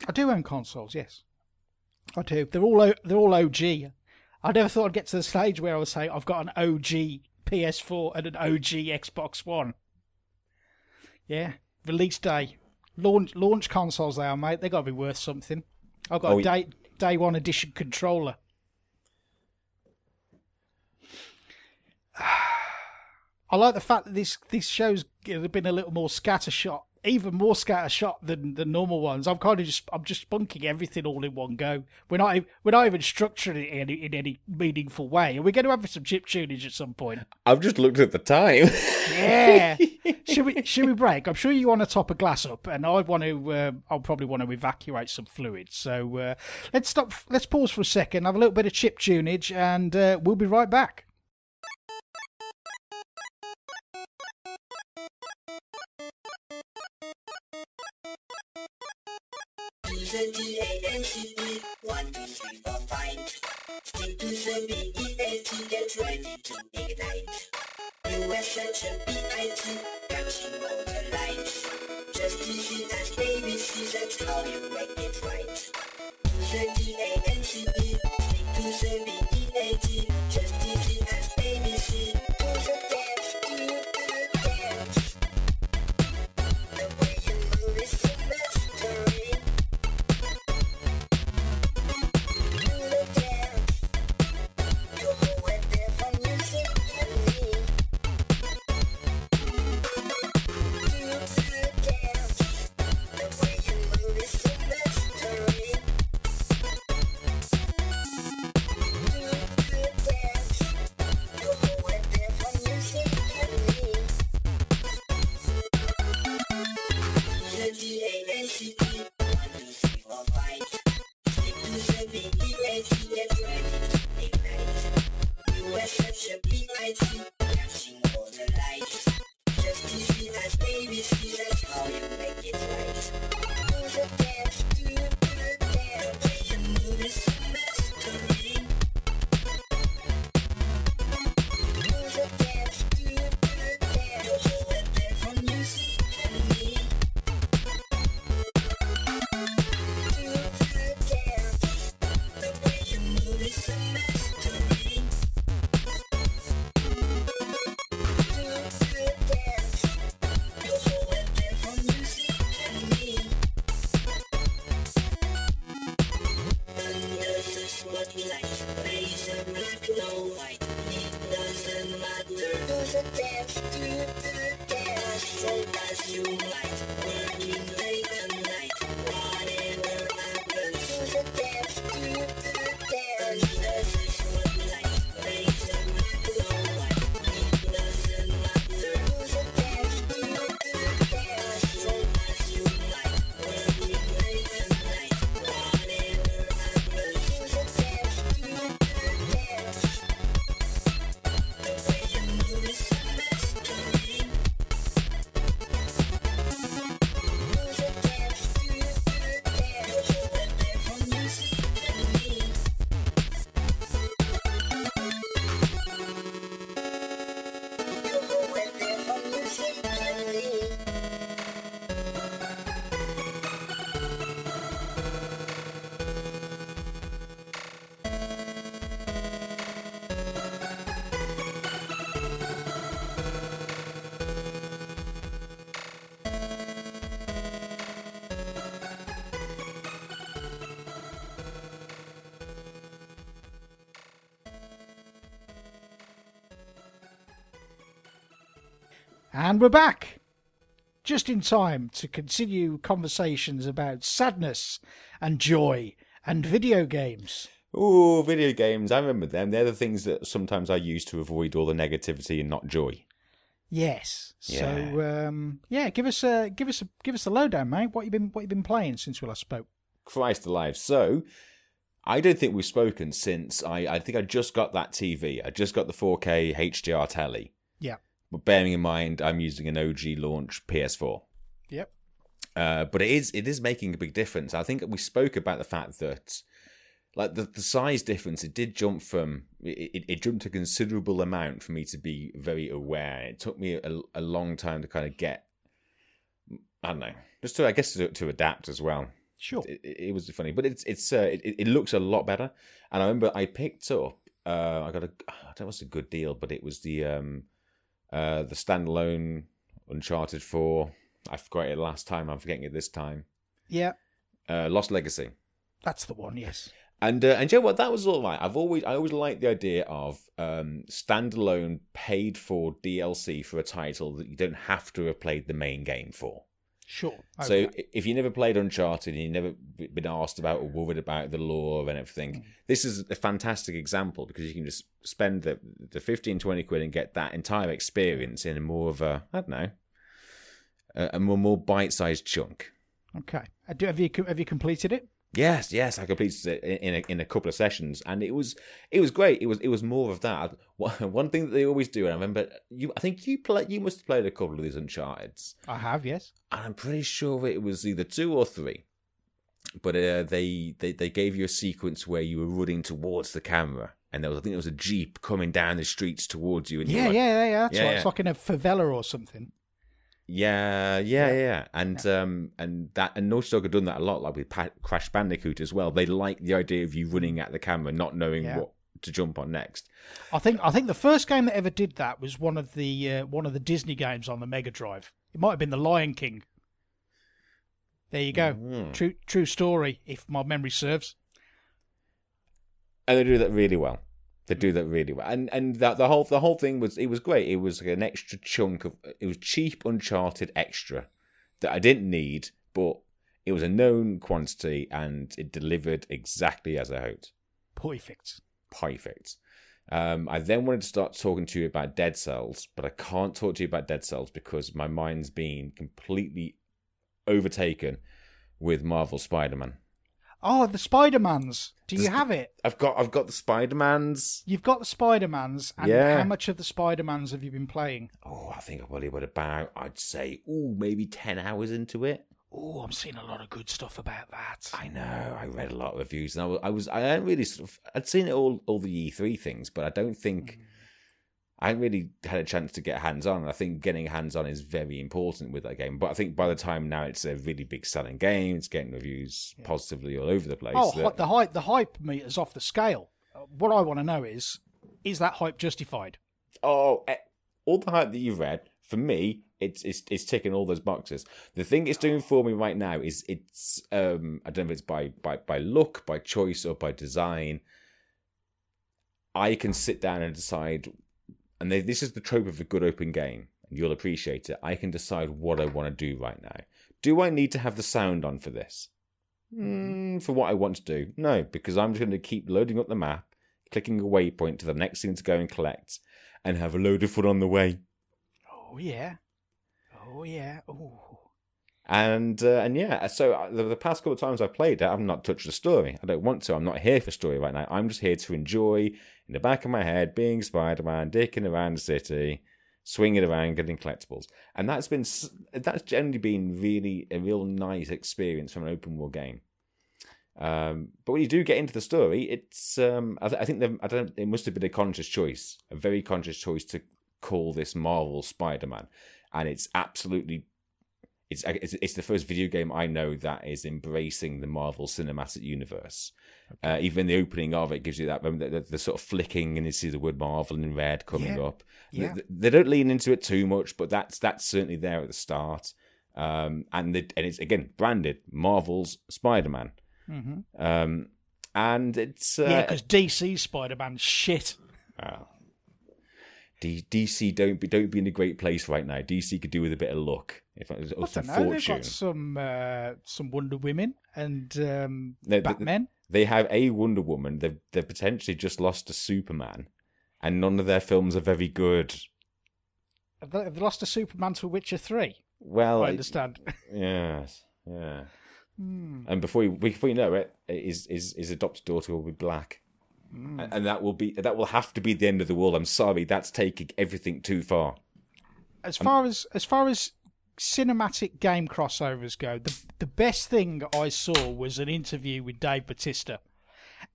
I do own consoles, yes. I do. They're all OG. I never thought I'd get to the stage where I would say I've got an OG PS4 and an OG Xbox One. Yeah, release day, launch consoles. They are, mate. They got to be worth something. I've got a day one edition controller. I like the fact that this show's been a little more scattershot, even more scattershot than the normal ones. I'm just spunking everything all in one go. We're not even structuring it in any meaningful way. And we're going to have some chip tunage at some point. I've just looked at the time. Yeah. Should we break? I'm sure you want to top a glass up, and I'll probably want to evacuate some fluid. So let's stop. Let's pause for a second, have a little bit of chip tunage, and we'll be right back. The DANCE, 1, 2, 3, 4, 5. Stick to the BEAT, get ready to ignite. You are such a BIT, catching all the lights. Just easy as ABC, that's how you make it right. The DANCE, stick to the BEAT, just easy as ABC. Do the dance, do the dance. The way you move is the mystery. And we're back, just in time to continue conversations about sadness and joy and video games. Oh, video games! I remember them. They're the things that sometimes I use to avoid all the negativity and not joy. Yes. Yeah. So, give us a lowdown, mate. What you been playing since we last spoke? Christ alive! So, I don't think we've spoken since I think I just got that TV. I just got the 4K HDR telly. Yeah. But bearing in mind, I'm using an OG launch PS4. Yep. But it is making a big difference. I think we spoke about the fact that, like, the size difference, it did jump from it jumped a considerable amount for me to be very aware. It took me a long time to kind of get, I don't know, just to, I guess, to adapt as well. Sure. It was funny, but it looks a lot better. And I remember I picked up I don't know what's a good deal, but it was the standalone Uncharted 4. I forgot it last time. I'm forgetting it this time. Yeah. Lost Legacy. That's the one. Yes. And you know what? That was all right. I always liked the idea of standalone paid for DLC for a title that you don't have to have played the main game for. Sure. Okay. So if you never played Uncharted and you've never been asked about or worried about the lore and everything, this is a fantastic example because you can just spend the 15, 20 quid and get that entire experience in a more of a, I don't know, a more bite-sized chunk. Okay. Have you completed it? Yes, I completed it in a couple of sessions, and it was great. It was more of that. One thing that they always do, and I remember I think you must have played a couple of these Uncharted's. I have, yes. And I'm pretty sure it was either 2 or 3, but they gave you a sequence where you were running towards the camera, and I think there was a Jeep coming down the streets towards you. And yeah. That's right. It's like in a favela or something. Yeah. And Naughty Dog have done that a lot, like with Crash Bandicoot as well. They like the idea of you running at the camera, not knowing what to jump on next. I think the first game that ever did that was one of the Disney games on the Mega Drive. It might have been The Lion King. There you go. Mm-hmm. True story, if my memory serves. And they do that really well. And the whole thing was great. It was like an extra chunk of, it was cheap Uncharted extra that I didn't need, but it was a known quantity and it delivered exactly as I hoped. Perfect. I then wanted to start talking to you about Dead Cells, but I can't talk to you about Dead Cells because my mind's been completely overtaken with Marvel Spider-Man. Oh, the Spider-Mans. Do you have it? I've got the Spider-Mans. You've got the Spider-Mans, and how much of the Spider-Mans have you been playing? Oh, I think I probably would about, I'd say, maybe 10 hours into it. Oh, I'm seeing a lot of good stuff about that. I know. I read a lot of reviews, and I hadn't really I'd seen it all the E3 things, but I don't think I hadn't really had a chance to get hands-on. And I think getting hands-on is very important with that game. But I think by the time now it's a really big selling game, it's getting reviews positively all over the place. Oh, the hype meter's off the scale. What I want to know is that hype justified? Oh, all the hype that you've read, for me, it's ticking all those boxes. The thing it's doing for me right now is it's I don't know if it's by look, by choice, or by design. I can sit down and decide, and this is the trope of a good open game, and you'll appreciate it. I can decide what I want to do right now. Do I need to have the sound on for this? For what I want to do? No, because I'm just going to keep loading up the map, clicking a waypoint to the next thing to go and collect, and have a load of fun on the way. Oh yeah. And yeah, so the past couple of times I've played it, I've not touched the story. I don't want to. I'm not here for story right now. I'm just here to enjoy, in the back of my head, being Spider-Man, dicking around the city, swinging around, getting collectibles. And that's generally been really a real nice experience from an open world game. But when you do get into the story, it's I think it must have been a conscious choice, a very conscious choice to call this Marvel Spider-Man, and it's absolutely. It's the first video game I know that is embracing the Marvel Cinematic Universe. Okay. Even the opening of it gives you that the sort of flicking, and you see the word Marvel in red coming up. Yeah. They don't lean into it too much, but that's certainly there at the start. And it's again branded Marvel's Spider-Man. Mm-hmm. And it's because DC Spider-Man's shit. DC don't be in a great place right now. DC could do with a bit of luck. If it was some fortune. They've got some Wonder Women and Batman. They have a Wonder Woman. They've potentially just lost a Superman, and none of their films are very good. They've lost a Superman to Witcher 3. Well, I understand. Yes, yeah. And before you know it, his adopted daughter will be black. And that will have to be the end of the world. I'm sorry, that's taking everything too far. As far as cinematic game crossovers go, the best thing I saw was an interview with Dave Bautista,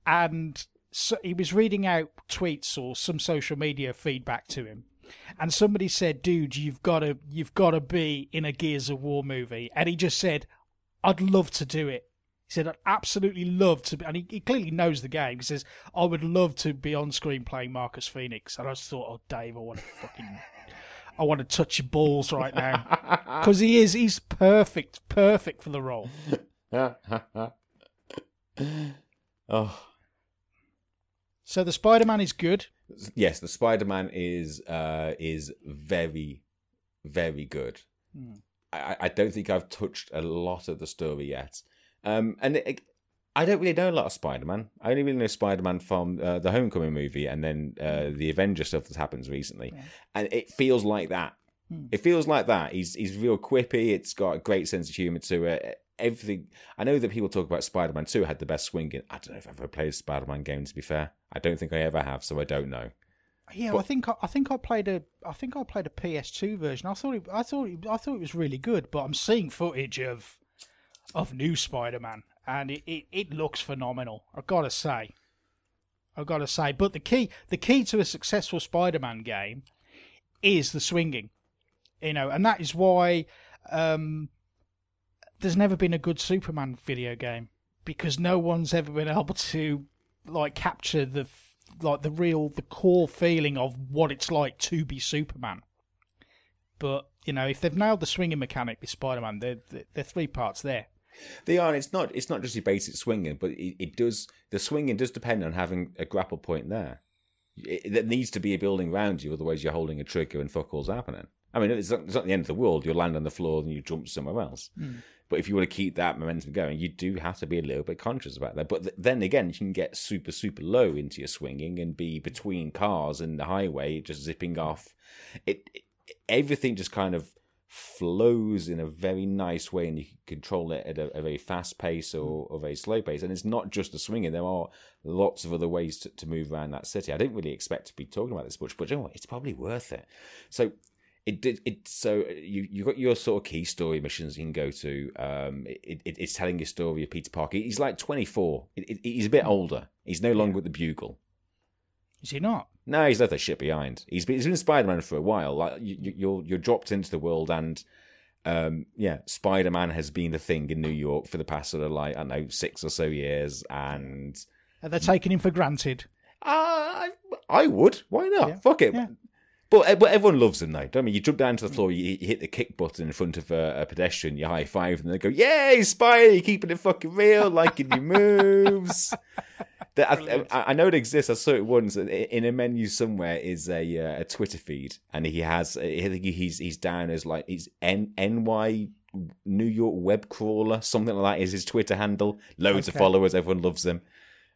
and so he was reading out tweets or some social media feedback to him, and somebody said, "Dude, you've got to be in a Gears of War movie," and he just said, "I'd love to do it." He said, "I'd absolutely love to," and he clearly knows the game. He says, "I would love to be on screen playing Marcus Phoenix," and I just thought, "Oh, Dave, I want to touch your balls right now," because he's perfect for the role. Oh. So the Spider-Man is good. Yes, the Spider-Man is very, very good. I don't think I've touched a lot of the story yet. I don't really know a lot of Spider-Man. I only really know Spider-Man from the Homecoming movie and then the Avengers stuff that happens recently. Yeah. And it feels like that. It feels like that. He's real quippy. It's got a great sense of humour to it. Everything. I know that people talk about Spider-Man 2 had the best swinging. I don't know if I've ever played a Spider-Man game, to be fair. I don't think I ever have, so I don't know. Yeah, but, I think I played a PS2 version. I thought it was really good, but I'm seeing footage of new Spider-Man, and it looks phenomenal. I've got to say. But the key to a successful Spider-Man game is the swinging, and that is why there's never been a good Superman video game, because no one's ever been able to capture the core feeling of what it's like to be Superman. But if they've nailed the swinging mechanic with Spider-Man, they're 3 parts there. They are, and it's not just your basic swinging, but the swinging does depend on having a grapple point there. There needs to be a building around you, otherwise you're holding a trigger and fuck all's happening. I mean, it's not the end of the world. You'll land on the floor and you jump somewhere else. But if you want to keep that momentum going, you do have to be a little bit conscious about that. But then again, you can get super, super low into your swinging and be between cars and the highway, just zipping off. Everything just kind of flows in a very nice way, and you can control it at a very fast pace or a very slow pace. And it's not just the swinging. There are lots of other ways to move around that city. I didn't really expect to be talking about this much, but you know what? It's probably worth it. So So you got your sort of key story missions you can go to. It's telling your story of Peter Parker. He's like 24. He's a bit older. He's no longer with the Bugle. Is he not? No, he's left that shit behind. He's been Spider-Man for a while. Like you're dropped into the world, and Spider-Man has been the thing in New York for the past sort of 6 or so years, and they're taking him for granted. I would. Why not? Yeah. Fuck it. Yeah. But everyone loves him, though. Don't you jump down to the floor, you hit the kick button in front of a pedestrian, you high five, and they go, "Yay, Spidey! You're keeping it fucking real, liking your moves." I know it exists. I saw it once in a menu somewhere. Is a Twitter feed, and he has. I think he's down as he's NY New York web crawler, something like that is his Twitter handle. Loads of followers. Everyone loves him.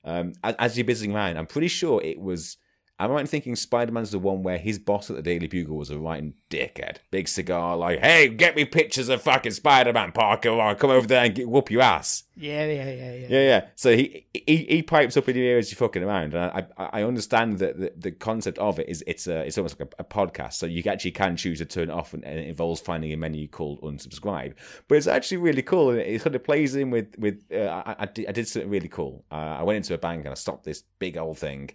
As you're buzzing around, I'm pretty sure it was. I'm right in thinking Spider-Man's the one where his boss at the Daily Bugle was a right dickhead. Big cigar, hey, get me pictures of fucking Spider-Man, Parker, or I'll come over there and whoop your ass. Yeah. So he pipes up in your ear as you're fucking around. And I understand that the concept of it is it's almost like a podcast. So you actually can choose to turn it off, and it involves finding a menu called unsubscribe. But it's actually really cool. And it kind of plays in with I did something really cool. I went into a bank and I stopped this big old thing.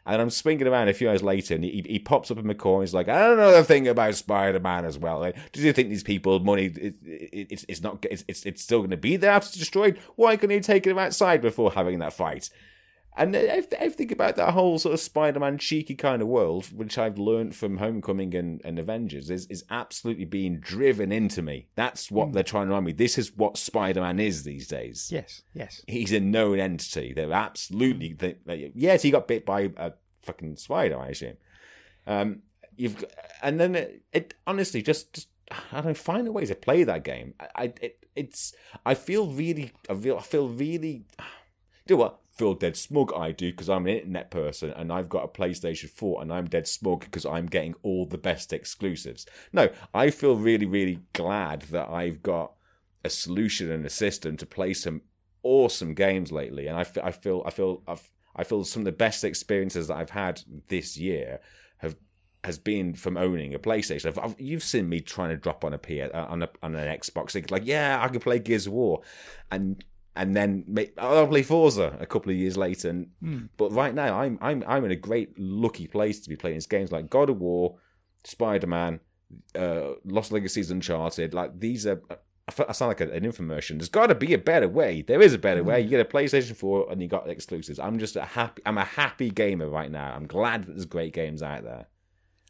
And I'm swinging around a few hours later, and he pops up in my corner. He's like, "I don't know the thing about Spider-Man as well. Do you think these people money? It's not. It's still going to be there after it's destroyed. Why couldn't he take it outside before having that fight?" And I think about that whole sort of Spider-Man cheeky kind of world, which I've learned from Homecoming and Avengers, is absolutely being driven into me. That's what they're trying to remind me. This is what Spider-Man is these days. Yes. He's a known entity. They're absolutely... Yes, he got bit by a fucking spider, I assume. And then it honestly just I don't find a way to play that game. I feel really... Do what? Feel dead smug, I do, because I'm an internet person and I've got a PlayStation 4 and I'm dead smug because I'm getting all the best exclusives. No, I feel really, really glad that I've got a solution and a system to play some awesome games lately, and I feel some of the best experiences that I've had this year have has been from owning a PlayStation. You've seen me trying to drop on on an Xbox, thinking like, yeah, I can play Gears of War, and then I'll play Forza a couple of years later. But right now, I'm in a great lucky place to be playing these games like God of War, Spider-Man, Lost Legacies, Uncharted. Like these are. I sound like an infomercial. There's got to be a better way. There is a better way. You get a PlayStation 4 and you got exclusives. I'm a happy gamer right now. I'm glad that there's great games out there.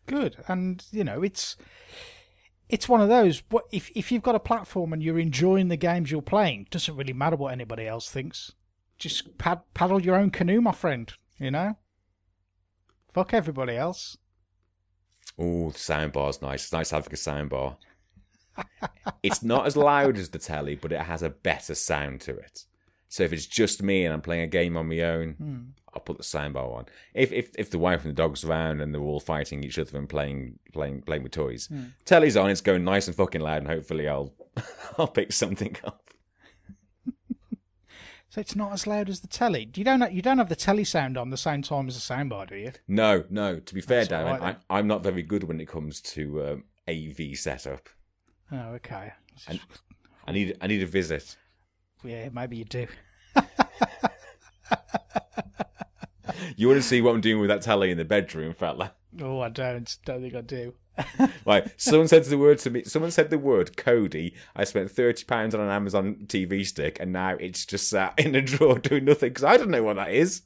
Good. And, it's one of those, if you've got a platform and you're enjoying the games you're playing, it doesn't really matter what anybody else thinks. Just paddle your own canoe, my friend, Fuck everybody else. Oh, the soundbar's nice. It's nice having a soundbar. It's not as loud as the telly, but it has a better sound to it. So if it's just me and I'm playing a game on my own, I'll put the soundbar on. If the wife and the dog's around and they're all fighting each other and playing with toys, telly's on, it's going nice and fucking loud, and hopefully I'll pick something up. So it's not as loud as the telly. You don't have the telly sound on the same time as the soundbar, do you? No. To be fair, Darren, right, I'm not very good when it comes to AV setup. Oh, okay. I need a visit. Yeah, maybe you do. You want to see what I'm doing with that telly in the bedroom, fella? Oh, I don't think I do. Right. Someone said the word to me. Someone said the word Cody. I spent £30 on an Amazon TV stick, and now it's just sat in a drawer doing nothing because I don't know what that is.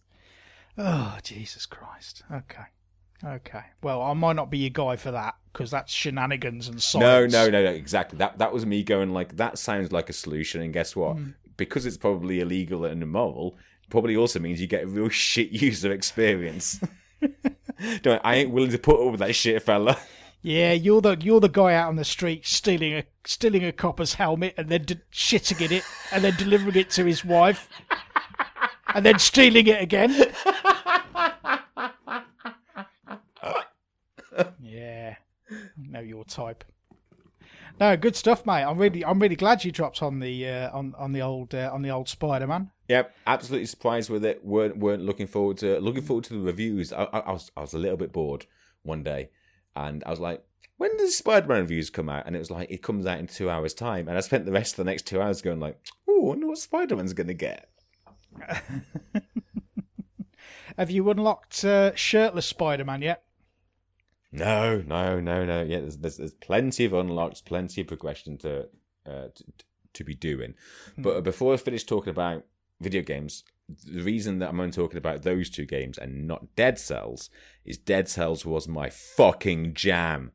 Oh, Jesus Christ. Okay. Well, I might not be your guy for that because that's shenanigans and science. No. Exactly. That was me going like, that sounds like a solution. And guess what? Because it's probably illegal and immoral, it probably also means you get a real shit user experience. I ain't willing to put up with that shit, fella. Yeah, you're the guy out on the street stealing a copper's helmet and then shitting in it and then delivering it to his wife and then stealing it again. Yeah, know your type. No, good stuff, mate. I'm really glad you dropped on the old Spider-Man. Yep, absolutely surprised with it. weren't looking forward to the reviews. I was a little bit bored one day, and I was like, when does Spider-Man reviews come out? And it was like, it comes out in 2 hours' time, and I spent the rest of the next 2 hours going like, oh, I wonder what Spider-Man's going to get. Have you unlocked shirtless Spider-Man yet? No. Yeah, there's plenty of unlocks, plenty of progression to be doing. But before I finish talking about video games, the reason that I'm only talking about those two games and not Dead Cells is Dead Cells was my fucking jam.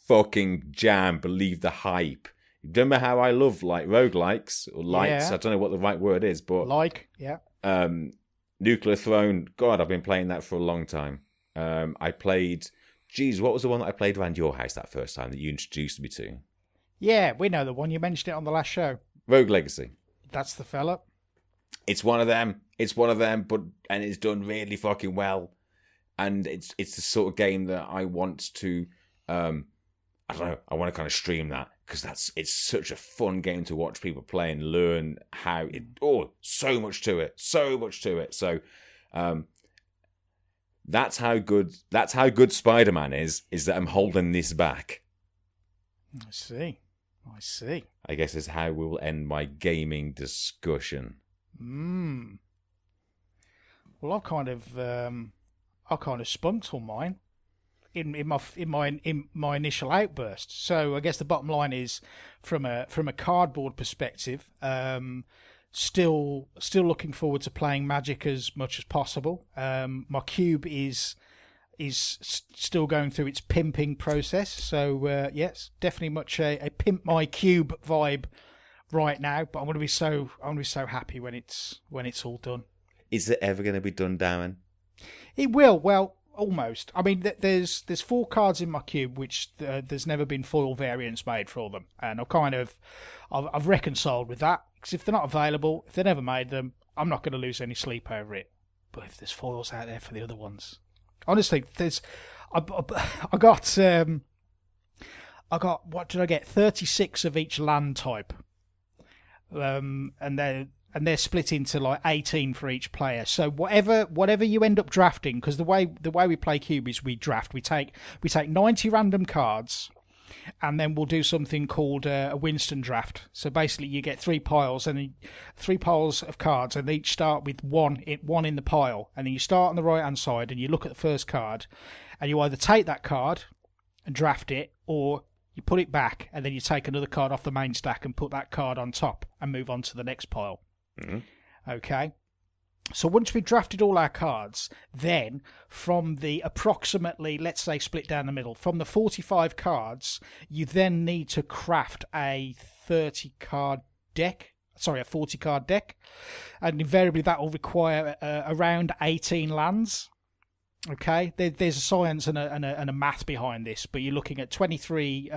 Believe the hype. Remember how I love like roguelikes or lights? Yeah. I don't know what the right word is, but Nuclear Throne. God, I've been playing that for a long time. I played. Geez, what was the one that I played around your house that first time that you introduced me to? Yeah, we know the one. You mentioned it on the last show. Rogue Legacy. That's the fella. It's one of them, but it's done really fucking well. And it's the sort of game that I want to, I don't know, I want to kind of stream that because it's such a fun game to watch people play and learn how it. Oh, so much to it. So, That's how good Spider-Man is that I'm holding this back. I see. I guess is how we will end my gaming discussion. Well, I kind of spunked on mine in my initial outburst. So I guess the bottom line is, from a cardboard perspective, still looking forward to playing Magic as much as possible. My cube is still going through its pimping process. So yes, definitely much a pimp my cube vibe right now. But I'm going to be so happy when it's all done. Is it ever going to be done, Darren? It will. Well, almost. I mean, there's 4 cards in my cube, which there's never been foil variants made for them, and I've reconciled with that. Because if they're not available, if they never made them, I'm not going to lose any sleep over it. But if there's foils out there for the other ones, honestly, I got what did I get? 36 of each land type, and and they're split into like 18 for each player. So whatever you end up drafting, because the way we play Cube is we draft. We take 90 random cards, and then we'll do something called a Winston draft. So basically, you get 3 piles and 3 piles of cards, and they each start with one in the pile. And then you start on the right hand side, and you look at the first card, and you either take that card and draft it, or you put it back, and then you take another card off the main stack and put that card on top and move on to the next pile. Okay, so once we've drafted all our cards, then from the approximately, let's say, split down the middle, from the 45 cards, you then need to craft a 40 card deck, and invariably that will require around 18 lands. Okay, there's a science and a math behind this, but you're looking at 23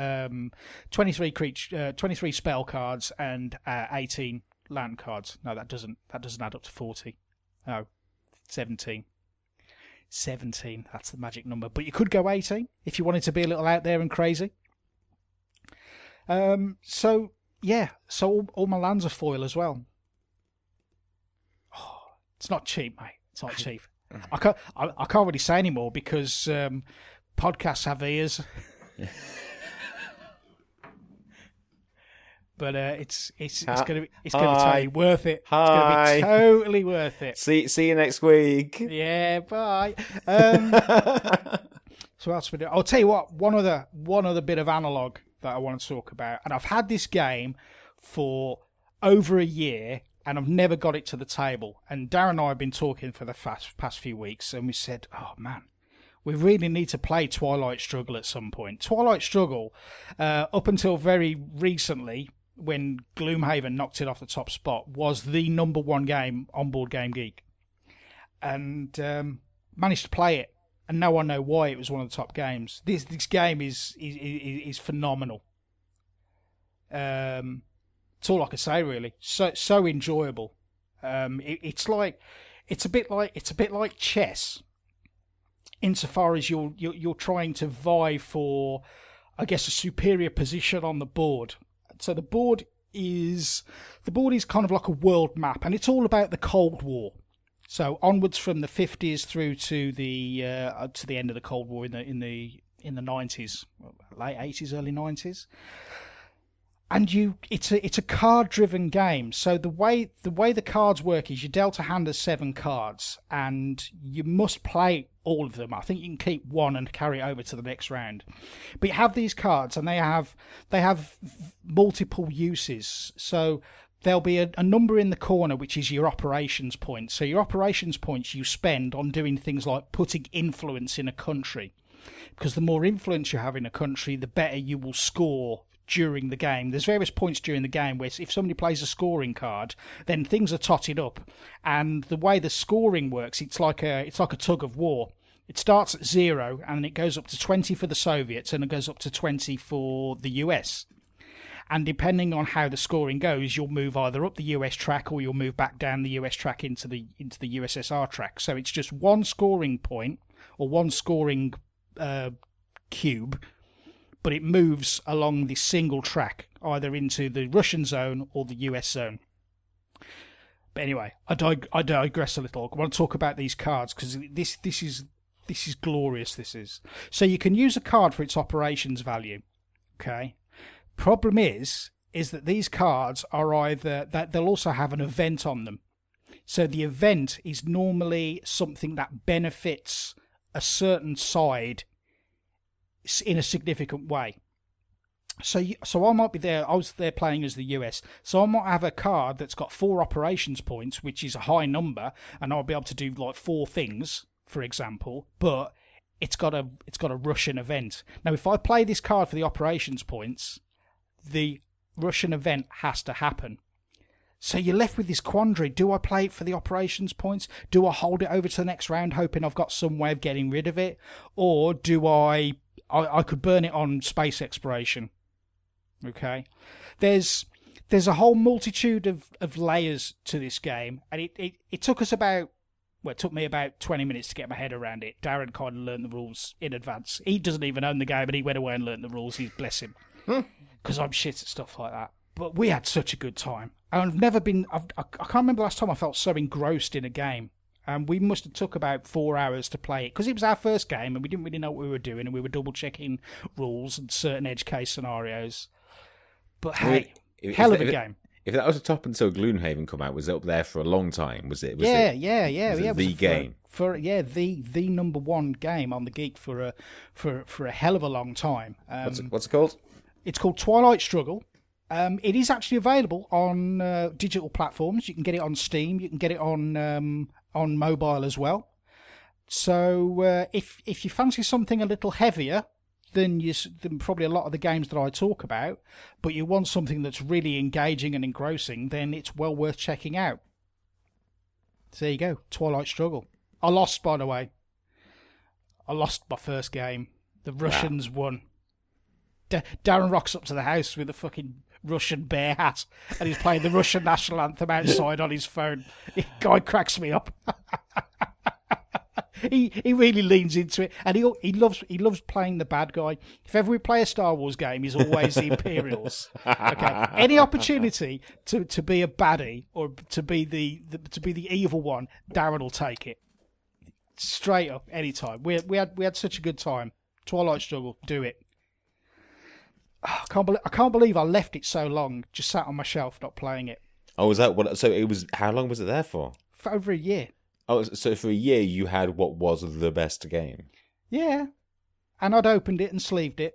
spell cards and 18 land cards. No, that doesn't add up to 40. No, 17. 17, that's the magic number. But you could go 18 if you wanted to be a little out there and crazy. So all my lands are foil as well. Oh, it's not cheap, mate. It's not cheap. I can't really say anymore because podcasts have ears. But it's gonna be totally worth it. Hi. It's gonna be totally worth it. See you next week. Yeah, bye. So what else we do? I'll tell you what. One other bit of analog that I want to talk about, and I've had this game for over a year, and I've never got it to the table. And Darren and I have been talking for the past few weeks, and we said, "Oh man, we really need to play Twilight Struggle at some point." Twilight Struggle, up until very recently, when Gloomhaven knocked it off the top spot, was the number one game on Board Game Geek, and managed to play it. And now I know why it was one of the top games. This game is phenomenal. It's all I can say, really. So enjoyable. It's a bit like chess, insofar as you're trying to vie for, I guess, a superior position on the board. So the board is kind of like a world map, and it's all about the Cold War. So onwards from the 50s through to the end of the Cold War in the 90s, late 80s, early 90s. And it's a card-driven game. So the way the cards work is you're dealt a hand of 7 cards, and you must play all of them. I think you can keep one and carry it over to the next round. But you have these cards, and they have multiple uses. So there'll be a number in the corner, which is your operations points. So your operations points you spend on doing things like putting influence in a country, because the more influence you have in a country, the better you will score during the game. There's various points during the game where if somebody plays a scoring card, then things are totted up. And the way the scoring works, it's like a tug of war. It starts at 0 and it goes up to 20 for the Soviets, and it goes up to 20 for the US. And depending on how the scoring goes, you'll move either up the US track or you'll move back down the US track into the USSR track. So it's just one scoring point or one scoring cube, but it moves along this single track, either into the Russian zone or the US zone. But anyway, I digress a little. I want to talk about these cards because this is glorious. This is so you can use a card for its operations value. Okay. Problem is that these cards are either that they'll also have an event on them. So the event is normally something that benefits a certain side in a significant way. So I might be there. I was there playing as the US. So I might have a card that's got 4 operations points, which is a high number, and I'll be able to do like 4 things, for example. But it's got a Russian event. Now, if I play this card for the operations points, the Russian event has to happen. So you're left with this quandary. Do I play it for the operations points? Do I hold it over to the next round, hoping I've got some way of getting rid of it? Or do I could burn it on space exploration. Okay? There's a whole multitude of layers to this game, and it took us it took me about 20 minutes to get my head around it. Darren kind of learned the rules in advance. He doesn't even own the game, but he went away and learned the rules. Bless him. Because I'm shit at stuff like that. But we had such a good time. And I've never been... I can't remember the last time I felt so engrossed in a game. And we must have took about 4 hours to play it, because it was our first game and we didn't really know what we were doing, and we were double-checking rules and certain edge case scenarios. But hey, hell of a game. If that was a top until Gloomhaven come out, was it up there for a long time? Was it? Yeah. The game. The number one game on the Geek for a hell of a long time. What's it called? It's called Twilight Struggle. It is actually available on digital platforms. You can get it on Steam. You can get it on mobile as well. So if you fancy something a little heavier than probably a lot of the games that I talk about, but you want something that's really engaging and engrossing, then it's well worth checking out. So there you go, Twilight Struggle. I lost, by the way. I lost my first game. The Russians won. Darren rocks up to the house with a fucking Russian bear hat, and he's playing the Russian national anthem outside on his phone. The guy cracks me up. He really leans into it, and he loves playing the bad guy. If ever we play a Star Wars game, he's always the Imperials. Okay, any opportunity to be a baddie or to be the evil one, Darren will take it straight up anytime. We had such a good time. Twilight Struggle, do it. I can't believe I left it so long, just sat on my shelf not playing it. Oh, was that what? So it was. How long was it there for? For over a year. Oh, so for a year you had what was the best game? Yeah, and I'd opened it and sleeved it,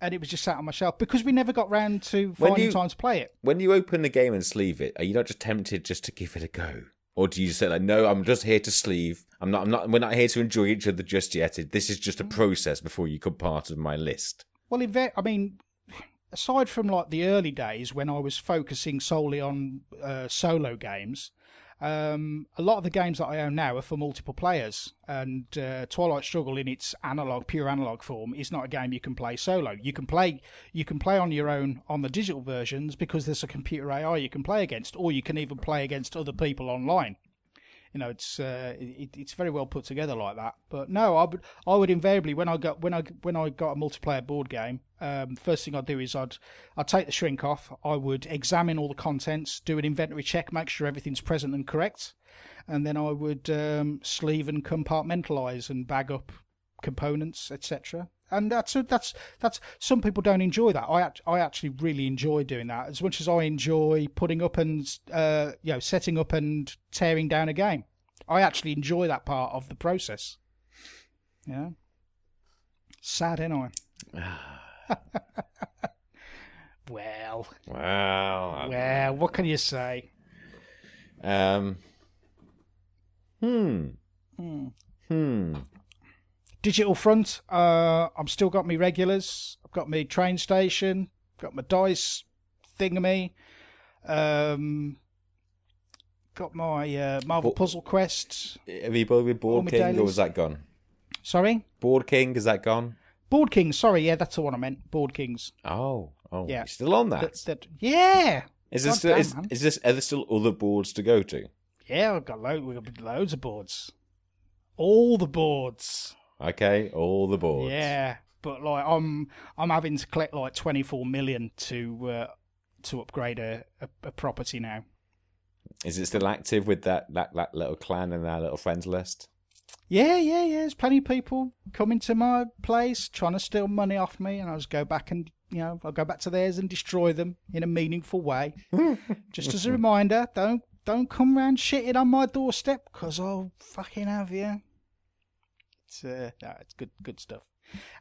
and it was just sat on my shelf because we never got round to finding time to play it. When you open the game and sleeve it, are you not just tempted just to give it a go, or do you say like, no, I'm just here to sleeve. I'm not. We're not here to enjoy each other just yet. This is just a process before you become part of my list. Well, I mean, aside from like the early days when I was focusing solely on solo games. A lot of the games that I own now are for multiple players, and Twilight Struggle in its pure analog form is not a game you can play solo. You can play on your own on the digital versions because there's a computer AI you can play against, or you can even play against other people online. You know, it's very well put together like that. But no, I would invariably when I got a multiplayer board game, first thing I'd do is I'd take the shrink off. I would examine all the contents, do an inventory check, make sure everything's present and correct, and then I would sleeve and compartmentalise and bag up components, etc. And that's some people don't enjoy that. I actually really enjoy doing that as much as I enjoy putting up and setting up and tearing down a game. I actually enjoy that part of the process. Yeah. Sad, ain't I? Well, what can you say? Digital front, I've still got my regulars. I've got my train station. Got my dice thingamy. Got my Marvel Puzzle Quest. Have you bothered with Board King, or was that gone? Sorry? Board King, is that gone? Board King, sorry, yeah, that's the one I meant. Board Kings. Oh, yeah. You're still on that? Yeah. Are there still other boards to go to? Yeah, we've got loads of boards. All the boards. Okay, all the boards. Yeah, but like I'm having to collect like 24 million to upgrade a property now. Is it still active with that little clan and our little friends list? Yeah. There's plenty of people coming to my place trying to steal money off me, and I'll just go back and I'll go back to theirs and destroy them in a meaningful way. Just as a reminder, don't come round shitting on my doorstep, because I'll fucking have you. It's good stuff,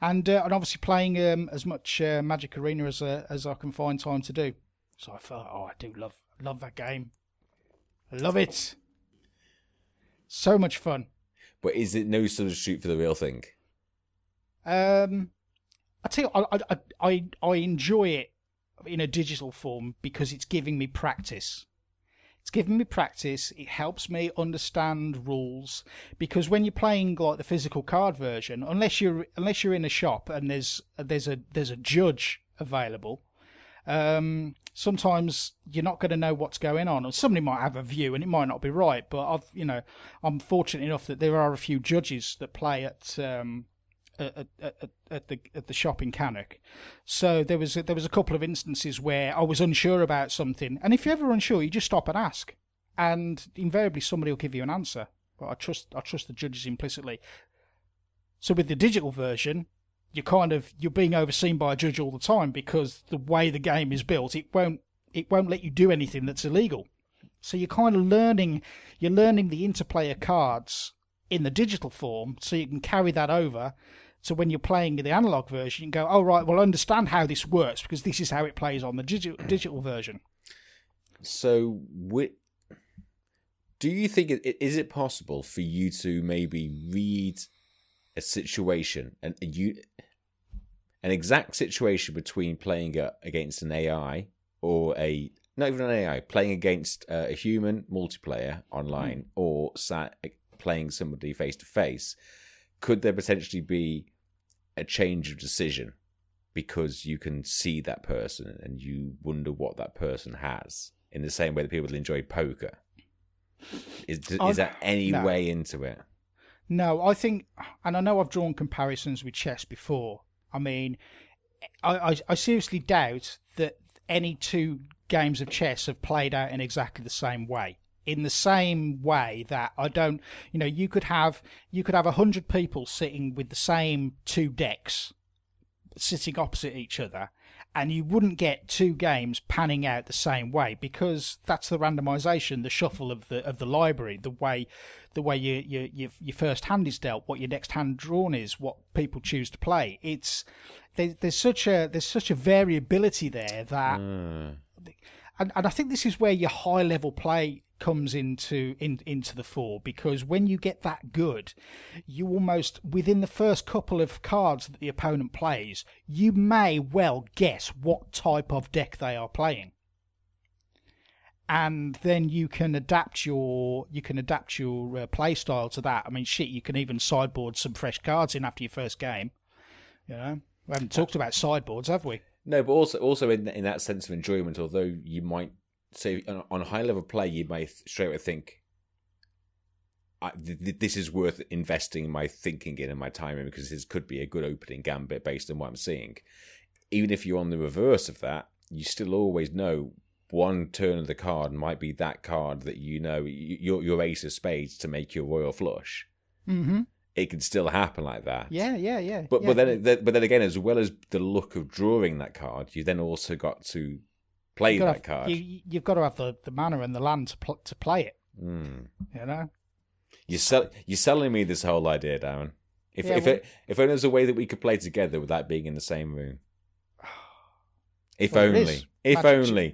and obviously playing as much Magic Arena as I can find time to do. So I felt, I do love that game. I love it. So much fun. But is it no substitute for the real thing? I tell you, I enjoy it in a digital form because it's giving me practice. It's giving me practice. It helps me understand rules, because when you're playing like the physical card version, unless you're in a shop and there's a judge available, sometimes you're not going to know what's going on, or somebody might have a view and it might not be right. But I'm fortunate enough that there are a few judges that play at at the shop in Cannock. So there was a couple of instances where I was unsure about something, and if you're ever unsure, you just stop and ask, and invariably somebody will give you an answer. But I trust the judges implicitly. So with the digital version, you're being overseen by a judge all the time, because the way the game is built, it won't let you do anything that's illegal. So you're kind of learning the interplay of cards in the digital form, so you can carry that over. So when you're playing the analog version, you can go, oh right, well, I understand how this works because this is how it plays on the digital version. So, do you think is it possible for you to maybe read a situation, an exact situation between playing against an AI or not even an AI, playing against a human multiplayer online, or playing somebody face to face? Could there potentially be a change of decision because you can see that person and you wonder what that person has, in the same way that people enjoy poker? Is that any way into it? No, I think, and I know I've drawn comparisons with chess before. I mean, I seriously doubt that any two games of chess have played out in exactly the same way. In the same way that you could have 100 people sitting with the same two decks, sitting opposite each other, and you wouldn't get two games panning out the same way, because that's the randomization, the shuffle of the library, the way your first hand is dealt, what your next hand drawn is, what people choose to play. There's such a variability there that, and I think this is where your high level play comes into the fore, because when you get that good, you almost, within the first couple of cards that the opponent plays, you may well guess what type of deck they are playing, and then you can adapt your play style to that. I mean, shit, you can even sideboard some fresh cards in after your first game. We haven't talked about sideboards, have we? No, but also in that sense of enjoyment, although you might say on high level play, you may straight away think, this is worth investing my thinking in and my time in, because this could be a good opening gambit based on what I'm seeing. Even if you're on the reverse of that, you still always know one turn of the card might be that card that your ace of spades to make your royal flush. Mm-hmm. It can still happen like that. Yeah. But then again, as well as the look of drawing that card, you then also got to play that card. You've got to have the mana and the land to play it. You're selling me this whole idea, Darren. If only there's a way that we could play together without being in the same room. If only.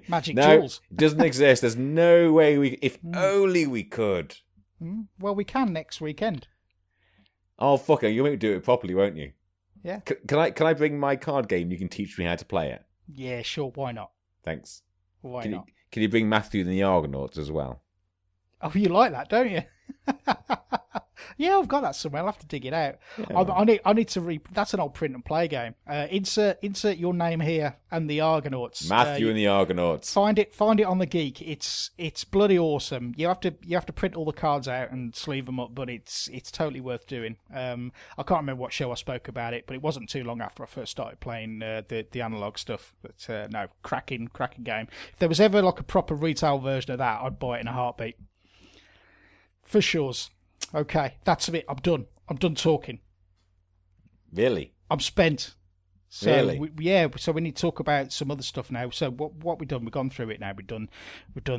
Magic jewels. It doesn't exist. There's no way if only we could. Well, we can next weekend. Oh, fuck it. You'll make me do it properly, won't you? Yeah. Can I bring my card game? You can teach me how to play it. Yeah, sure. Why not? Thanks. Why not? Can you bring Matthew and the Argonauts as well? Oh, you like that, don't you? Yeah, I've got that somewhere. I'll have to dig it out. Yeah. I need to that's an old print and play game. Insert your name here and the Argonauts. Matthew and the Argonauts. Find it on the Geek. It's bloody awesome. You have to print all the cards out and sleeve them up, but it's totally worth doing. I can't remember what show I spoke about it, but it wasn't too long after I first started playing the analog stuff. But no, cracking game. If there was ever like a proper retail version of that, I'd buy it in a heartbeat. For sure. Okay, that's it. I'm done. I'm done talking. Really? I'm spent. So really? So we need to talk about some other stuff now. So what we've done? We've gone through it now. We've done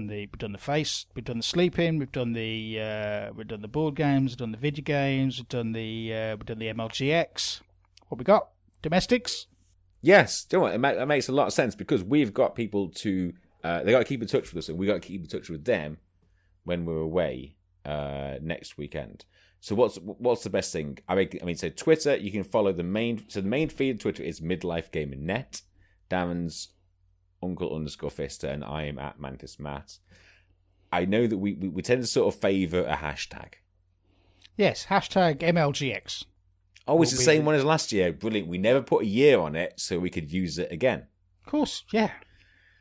the face. We've done the sleeping. We've done the board games. We've done the video games. We've done the MLGX. What we got? Domestics. Yes. Do you know what? It makes a lot of sense, because we've got people to. They got to keep in touch with us, and we got to keep in touch with them when we're away. Next weekend. So what's the best thing? I mean, so Twitter, you can follow the main feed of Twitter is Midlife Gaming Net. Darren's Uncle_Fister, and I am at Mantis Matt. I know that we tend to sort of favour a hashtag. Yes, hashtag MLGX. Oh, it's the same one as last year. Brilliant. We never put a year on it, so we could use it again. Of course, yeah.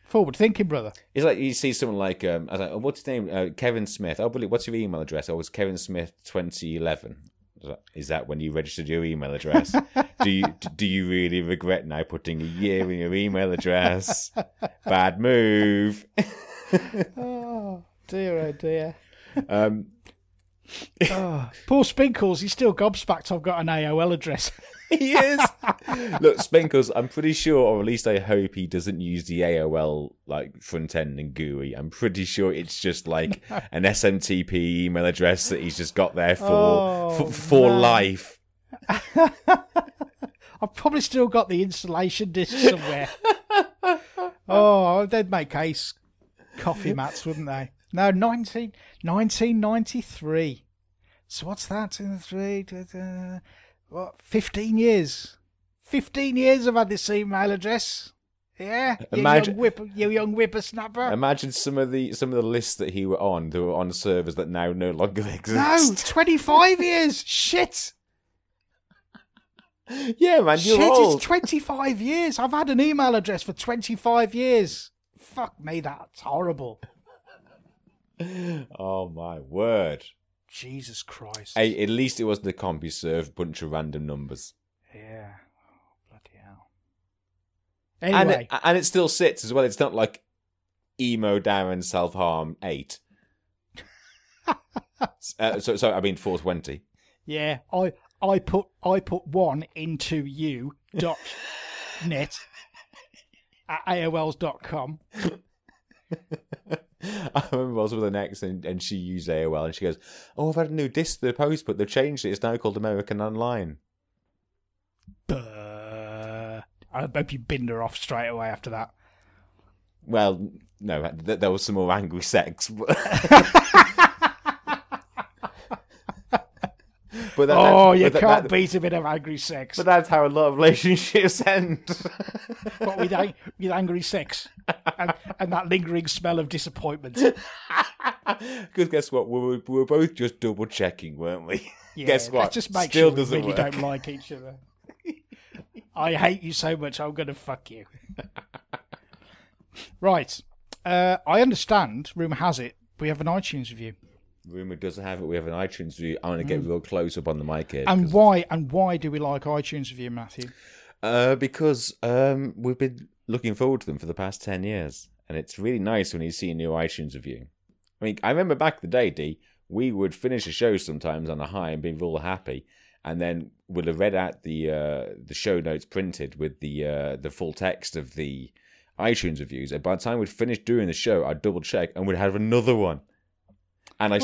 Forward thinking, brother. It's like you see someone like, I was like, oh, what's his name? Kevin Smith. Oh, brilliant. What's your email address? Oh, it's Kevin Smith 2011. Is that when you registered your email address? do you really regret now putting a year in your email address? Bad move. Oh dear. Um, Poor Spinkles, he's still gobsmacked I've got an AOL address. He is. Look, Spinkles, I'm pretty sure, or at least I hope he doesn't use the AOL like front end and GUI. I'm pretty sure it's just like an SMTP email address that he's just got there for life. I've probably still got the installation disc somewhere. Oh, they'd make ace coffee mats, wouldn't they? No, 1993. So what's that? 15 years. 15 years I've had this email address. Yeah, you young whippersnapper. Imagine some of the lists that he were on. They were on servers that now no longer exist. No, 25 years. Shit. Yeah, man, you're old. It's 25 years. I've had an email address for 25 years. Fuck me, that's horrible. Oh my word. Jesus Christ. Hey, at least it wasn't a CompuServe bunch of random numbers. Yeah. Bloody hell. Anyway. And it still sits as well. It's not like emo Darren self-harm 8. So I mean 420. Yeah, I put one into you.net at AOLs.com. I remember I was with an ex and she used AOL and she goes, "Oh, I've had a new disc to the post, but they've changed it. It's now called American Online." I hope you binned her off straight away after that. Well, no, there was some more angry sex. But you can't beat a bit of angry sex. But that's how a lot of relationships end. What, with angry sex and that lingering smell of disappointment. Because guess what? We were both just double checking, weren't we? Yeah, guess what? Let's just make Still sure we doesn't really work. don't like each other. I hate you so much, I'm going to fuck you. Right. I understand, rumour has it, we have an iTunes review. Rumour doesn't have it. We have an iTunes review. I want to get real close up on the mic here. And why do we like iTunes review, Matthew? Because we've been looking forward to them for the past 10 years. And it's really nice when you see a new iTunes review. I mean, I remember back in the day, D, we would finish a show sometimes on a high and be real happy. And then we'd have read out the show notes printed with the full text of the iTunes reviews. And by the time we'd finished doing the show, I'd double check and we'd have another one. And I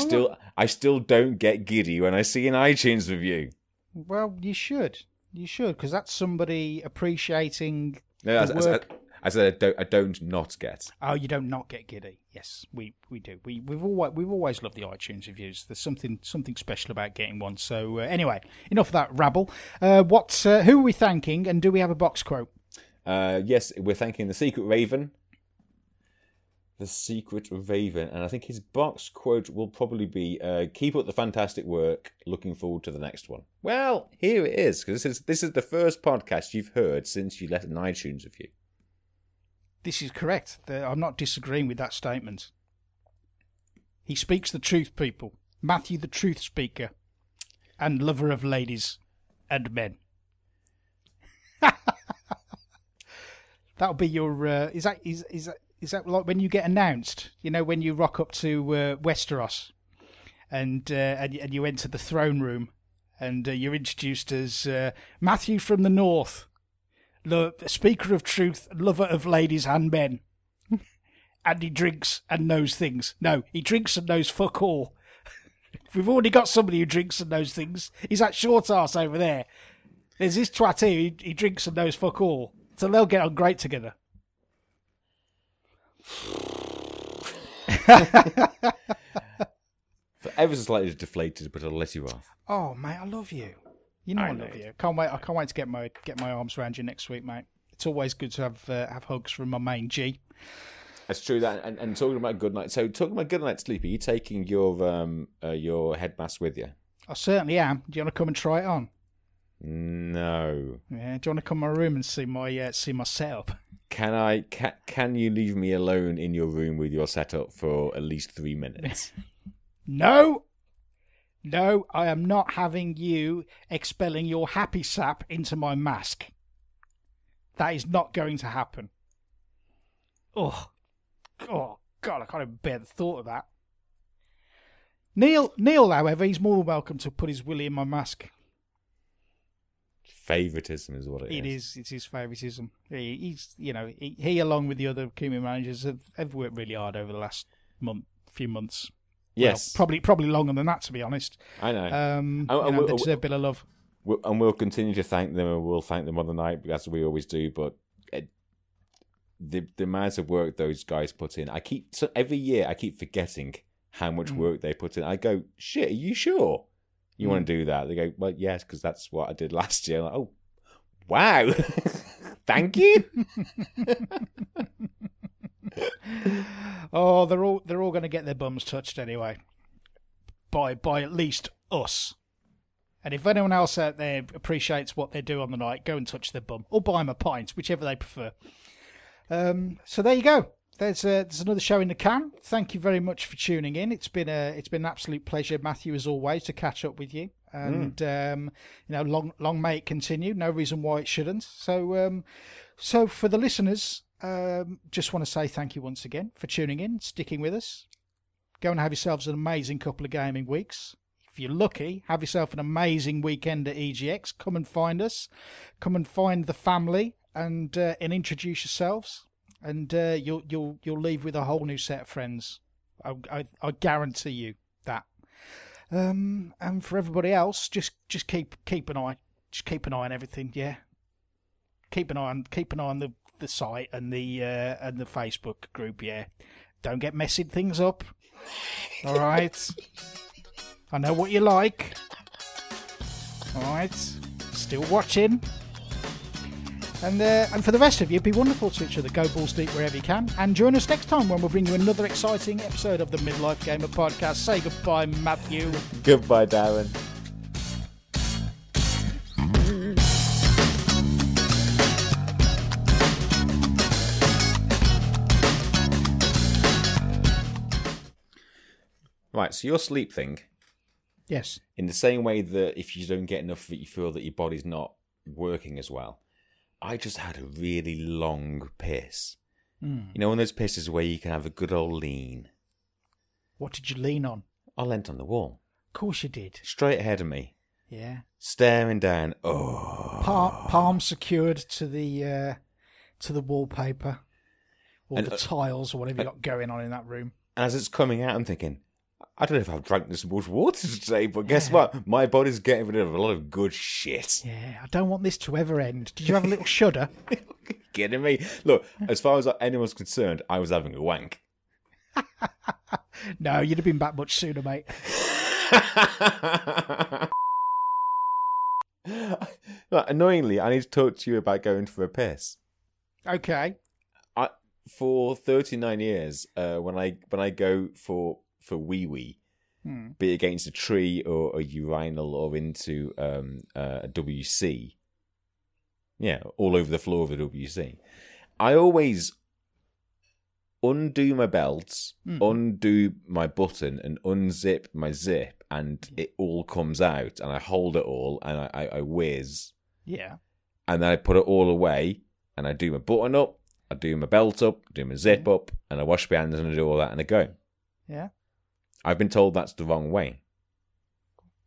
still don't get giddy when I see an iTunes review. Well, you should, because that's somebody appreciating No, the work. I said I don't not get. Oh, you don't not get giddy? Yes, we do. We've always loved the iTunes reviews. There's something special about getting one. So anyway, enough of that rabble. Who are we thanking, and do we have a box quote? Yes, we're thanking the Secret Raven. The Secret Raven, and I think his box quote will probably be, keep up the fantastic work, looking forward to the next one. Well, here it is, because this is the first podcast you've heard since you left an iTunes review. This is correct. I'm not disagreeing with that statement. He speaks the truth, people. Matthew the truth speaker, and lover of ladies and men. That'll be your, is that like when you get announced? You know, when you rock up to Westeros, and you enter the throne room, and you're introduced as Matthew from the North, speaker of truth, lover of ladies and men, and he drinks and knows things. No, he drinks and knows fuck all. We've already got somebody who drinks and knows things. He's that short arse over there. There's this twat here. He drinks and knows fuck all. So they'll get on great together. Ever so slightly deflated, but I'll let you off. Oh, mate, I love you. You know I love you. I can't wait to get my arms around you next week, mate. It's always good to have hugs from my main G. That's true. That and talking about good night. So talking about good night sleep, are you taking your head mask with you? I certainly am. Do you want to come and try it on? No. Yeah. Do you want to come to my room and see my setup? Can you leave me alone in your room with your setup for at least 3 minutes? No. No, I am not having you expelling your happy sap into my mask. That is not going to happen. Oh, God, I can't even bear the thought of that. Neil, however, he's more than welcome to put his willy in my mask. Favoritism is what it is. It's his favoritism. He along with the other Kumi managers have worked really hard over the last few months. Yes, well, probably longer than that, to be honest. I know. They deserve a bit of love. And we'll continue to thank them, and we'll thank them on the night, as we always do. But the amount of work those guys put in, every year I keep forgetting how much work they put in. I go, shit, are you sure you want to do that? They go, well, yes, because that's what I did last year. I'm like, oh, wow, thank you. Oh, they're all going to get their bums touched anyway, by at least us. And if anyone else out there appreciates what they do on the night, go and touch their bum or buy them a pint, whichever they prefer. So there you go. There's another show in the can. Thank you very much for tuning in. It's been an absolute pleasure, Matthew, as always, to catch up with you. And long may it continue. No reason why it shouldn't. So for the listeners, just want to say thank you once again for tuning in, sticking with us. Go and have yourselves an amazing couple of gaming weeks. If you're lucky, have yourself an amazing weekend at EGX. Come and find us. Come and find the family and introduce yourselves. And you'll leave with a whole new set of friends. I guarantee you that. And for everybody else, just keep an eye. Just keep an eye on everything. Yeah. Keep an eye on the site and the Facebook group. Yeah. Don't get messing things up. All right. I know what you like. All right. Still watching. And for the rest of you, be wonderful to each other. Go balls deep wherever you can. And join us next time when we'll bring you another exciting episode of the Midlife Gamer Podcast. Say goodbye, Matthew. Goodbye, Darren. Right, so your sleep thing. Yes. In the same way that if you don't get enough of it, you feel that your body's not working as well. I just had a really long piss. You know, one of those pisses where you can have a good old lean. What did you lean on? I leant on the wall. Of course you did. Straight ahead of me. Yeah. Staring down. Oh. Palm secured to the wallpaper. Or the tiles or whatever you got going on in that room. And as it's coming out, I'm thinking, I don't know if I've drank this much water today, but guess what? My body's getting rid of a lot of good shit. Yeah, I don't want this to ever end. Did you have a little shudder? Kidding me? Look, as far as anyone's concerned, I was having a wank. No, you'd have been back much sooner, mate. Annoyingly, I need to talk to you about going for a piss. Okay. For 39 years, when I go for wee-wee, be it against a tree or a urinal or into a WC, all over the floor of a WC, I always undo my belts, undo my button, and unzip my zip, and it all comes out, and I hold it all, and I whiz. Yeah. And then I put it all away, and I do my button up, I do my belt up, do my zip up, and I wash my hands, and I do all that, and I go. Yeah. I've been told that's the wrong way.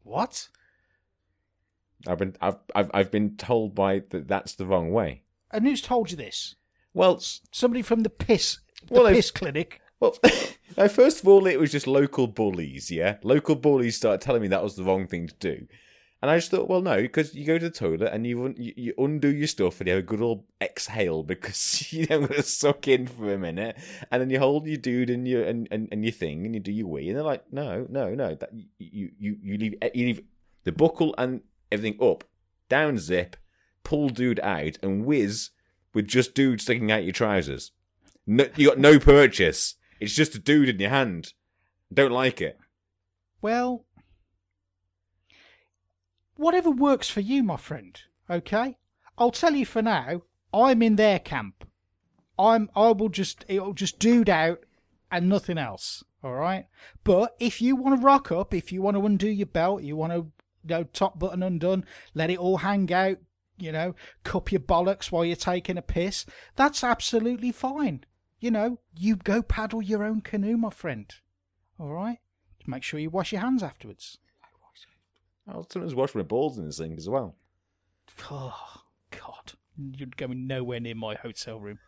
What? I've been told that's the wrong way. And who's told you this? Well, somebody from the piss clinic. Well, first of all, it was just local bullies. Yeah, local bullies started telling me that was the wrong thing to do, and I just thought, well, no, because you go to the toilet and you undo your stuff and you have a good old exhale because you don't want to suck in for a minute, and then you hold your dude and your thing and you do your wee, and they're like, no, that you leave the buckle and everything up, down zip, pull dude out, and whiz with just dude sticking out your trousers. No, you got no purchase. It's just a dude in your hand. Don't like it. Well, whatever works for you, my friend. Okay, I'll tell you for now. I'm in their camp. It'll just dude out and nothing else. All right. But if you want to rock up, if you want to undo your belt, you want to, top button undone, let it all hang out, cup your bollocks while you're taking a piss, that's absolutely fine. You go paddle your own canoe, my friend. All right? Make sure you wash your hands afterwards. I'll sometimes wash my balls in the sink as well. Oh, God. You're going nowhere near my hotel room.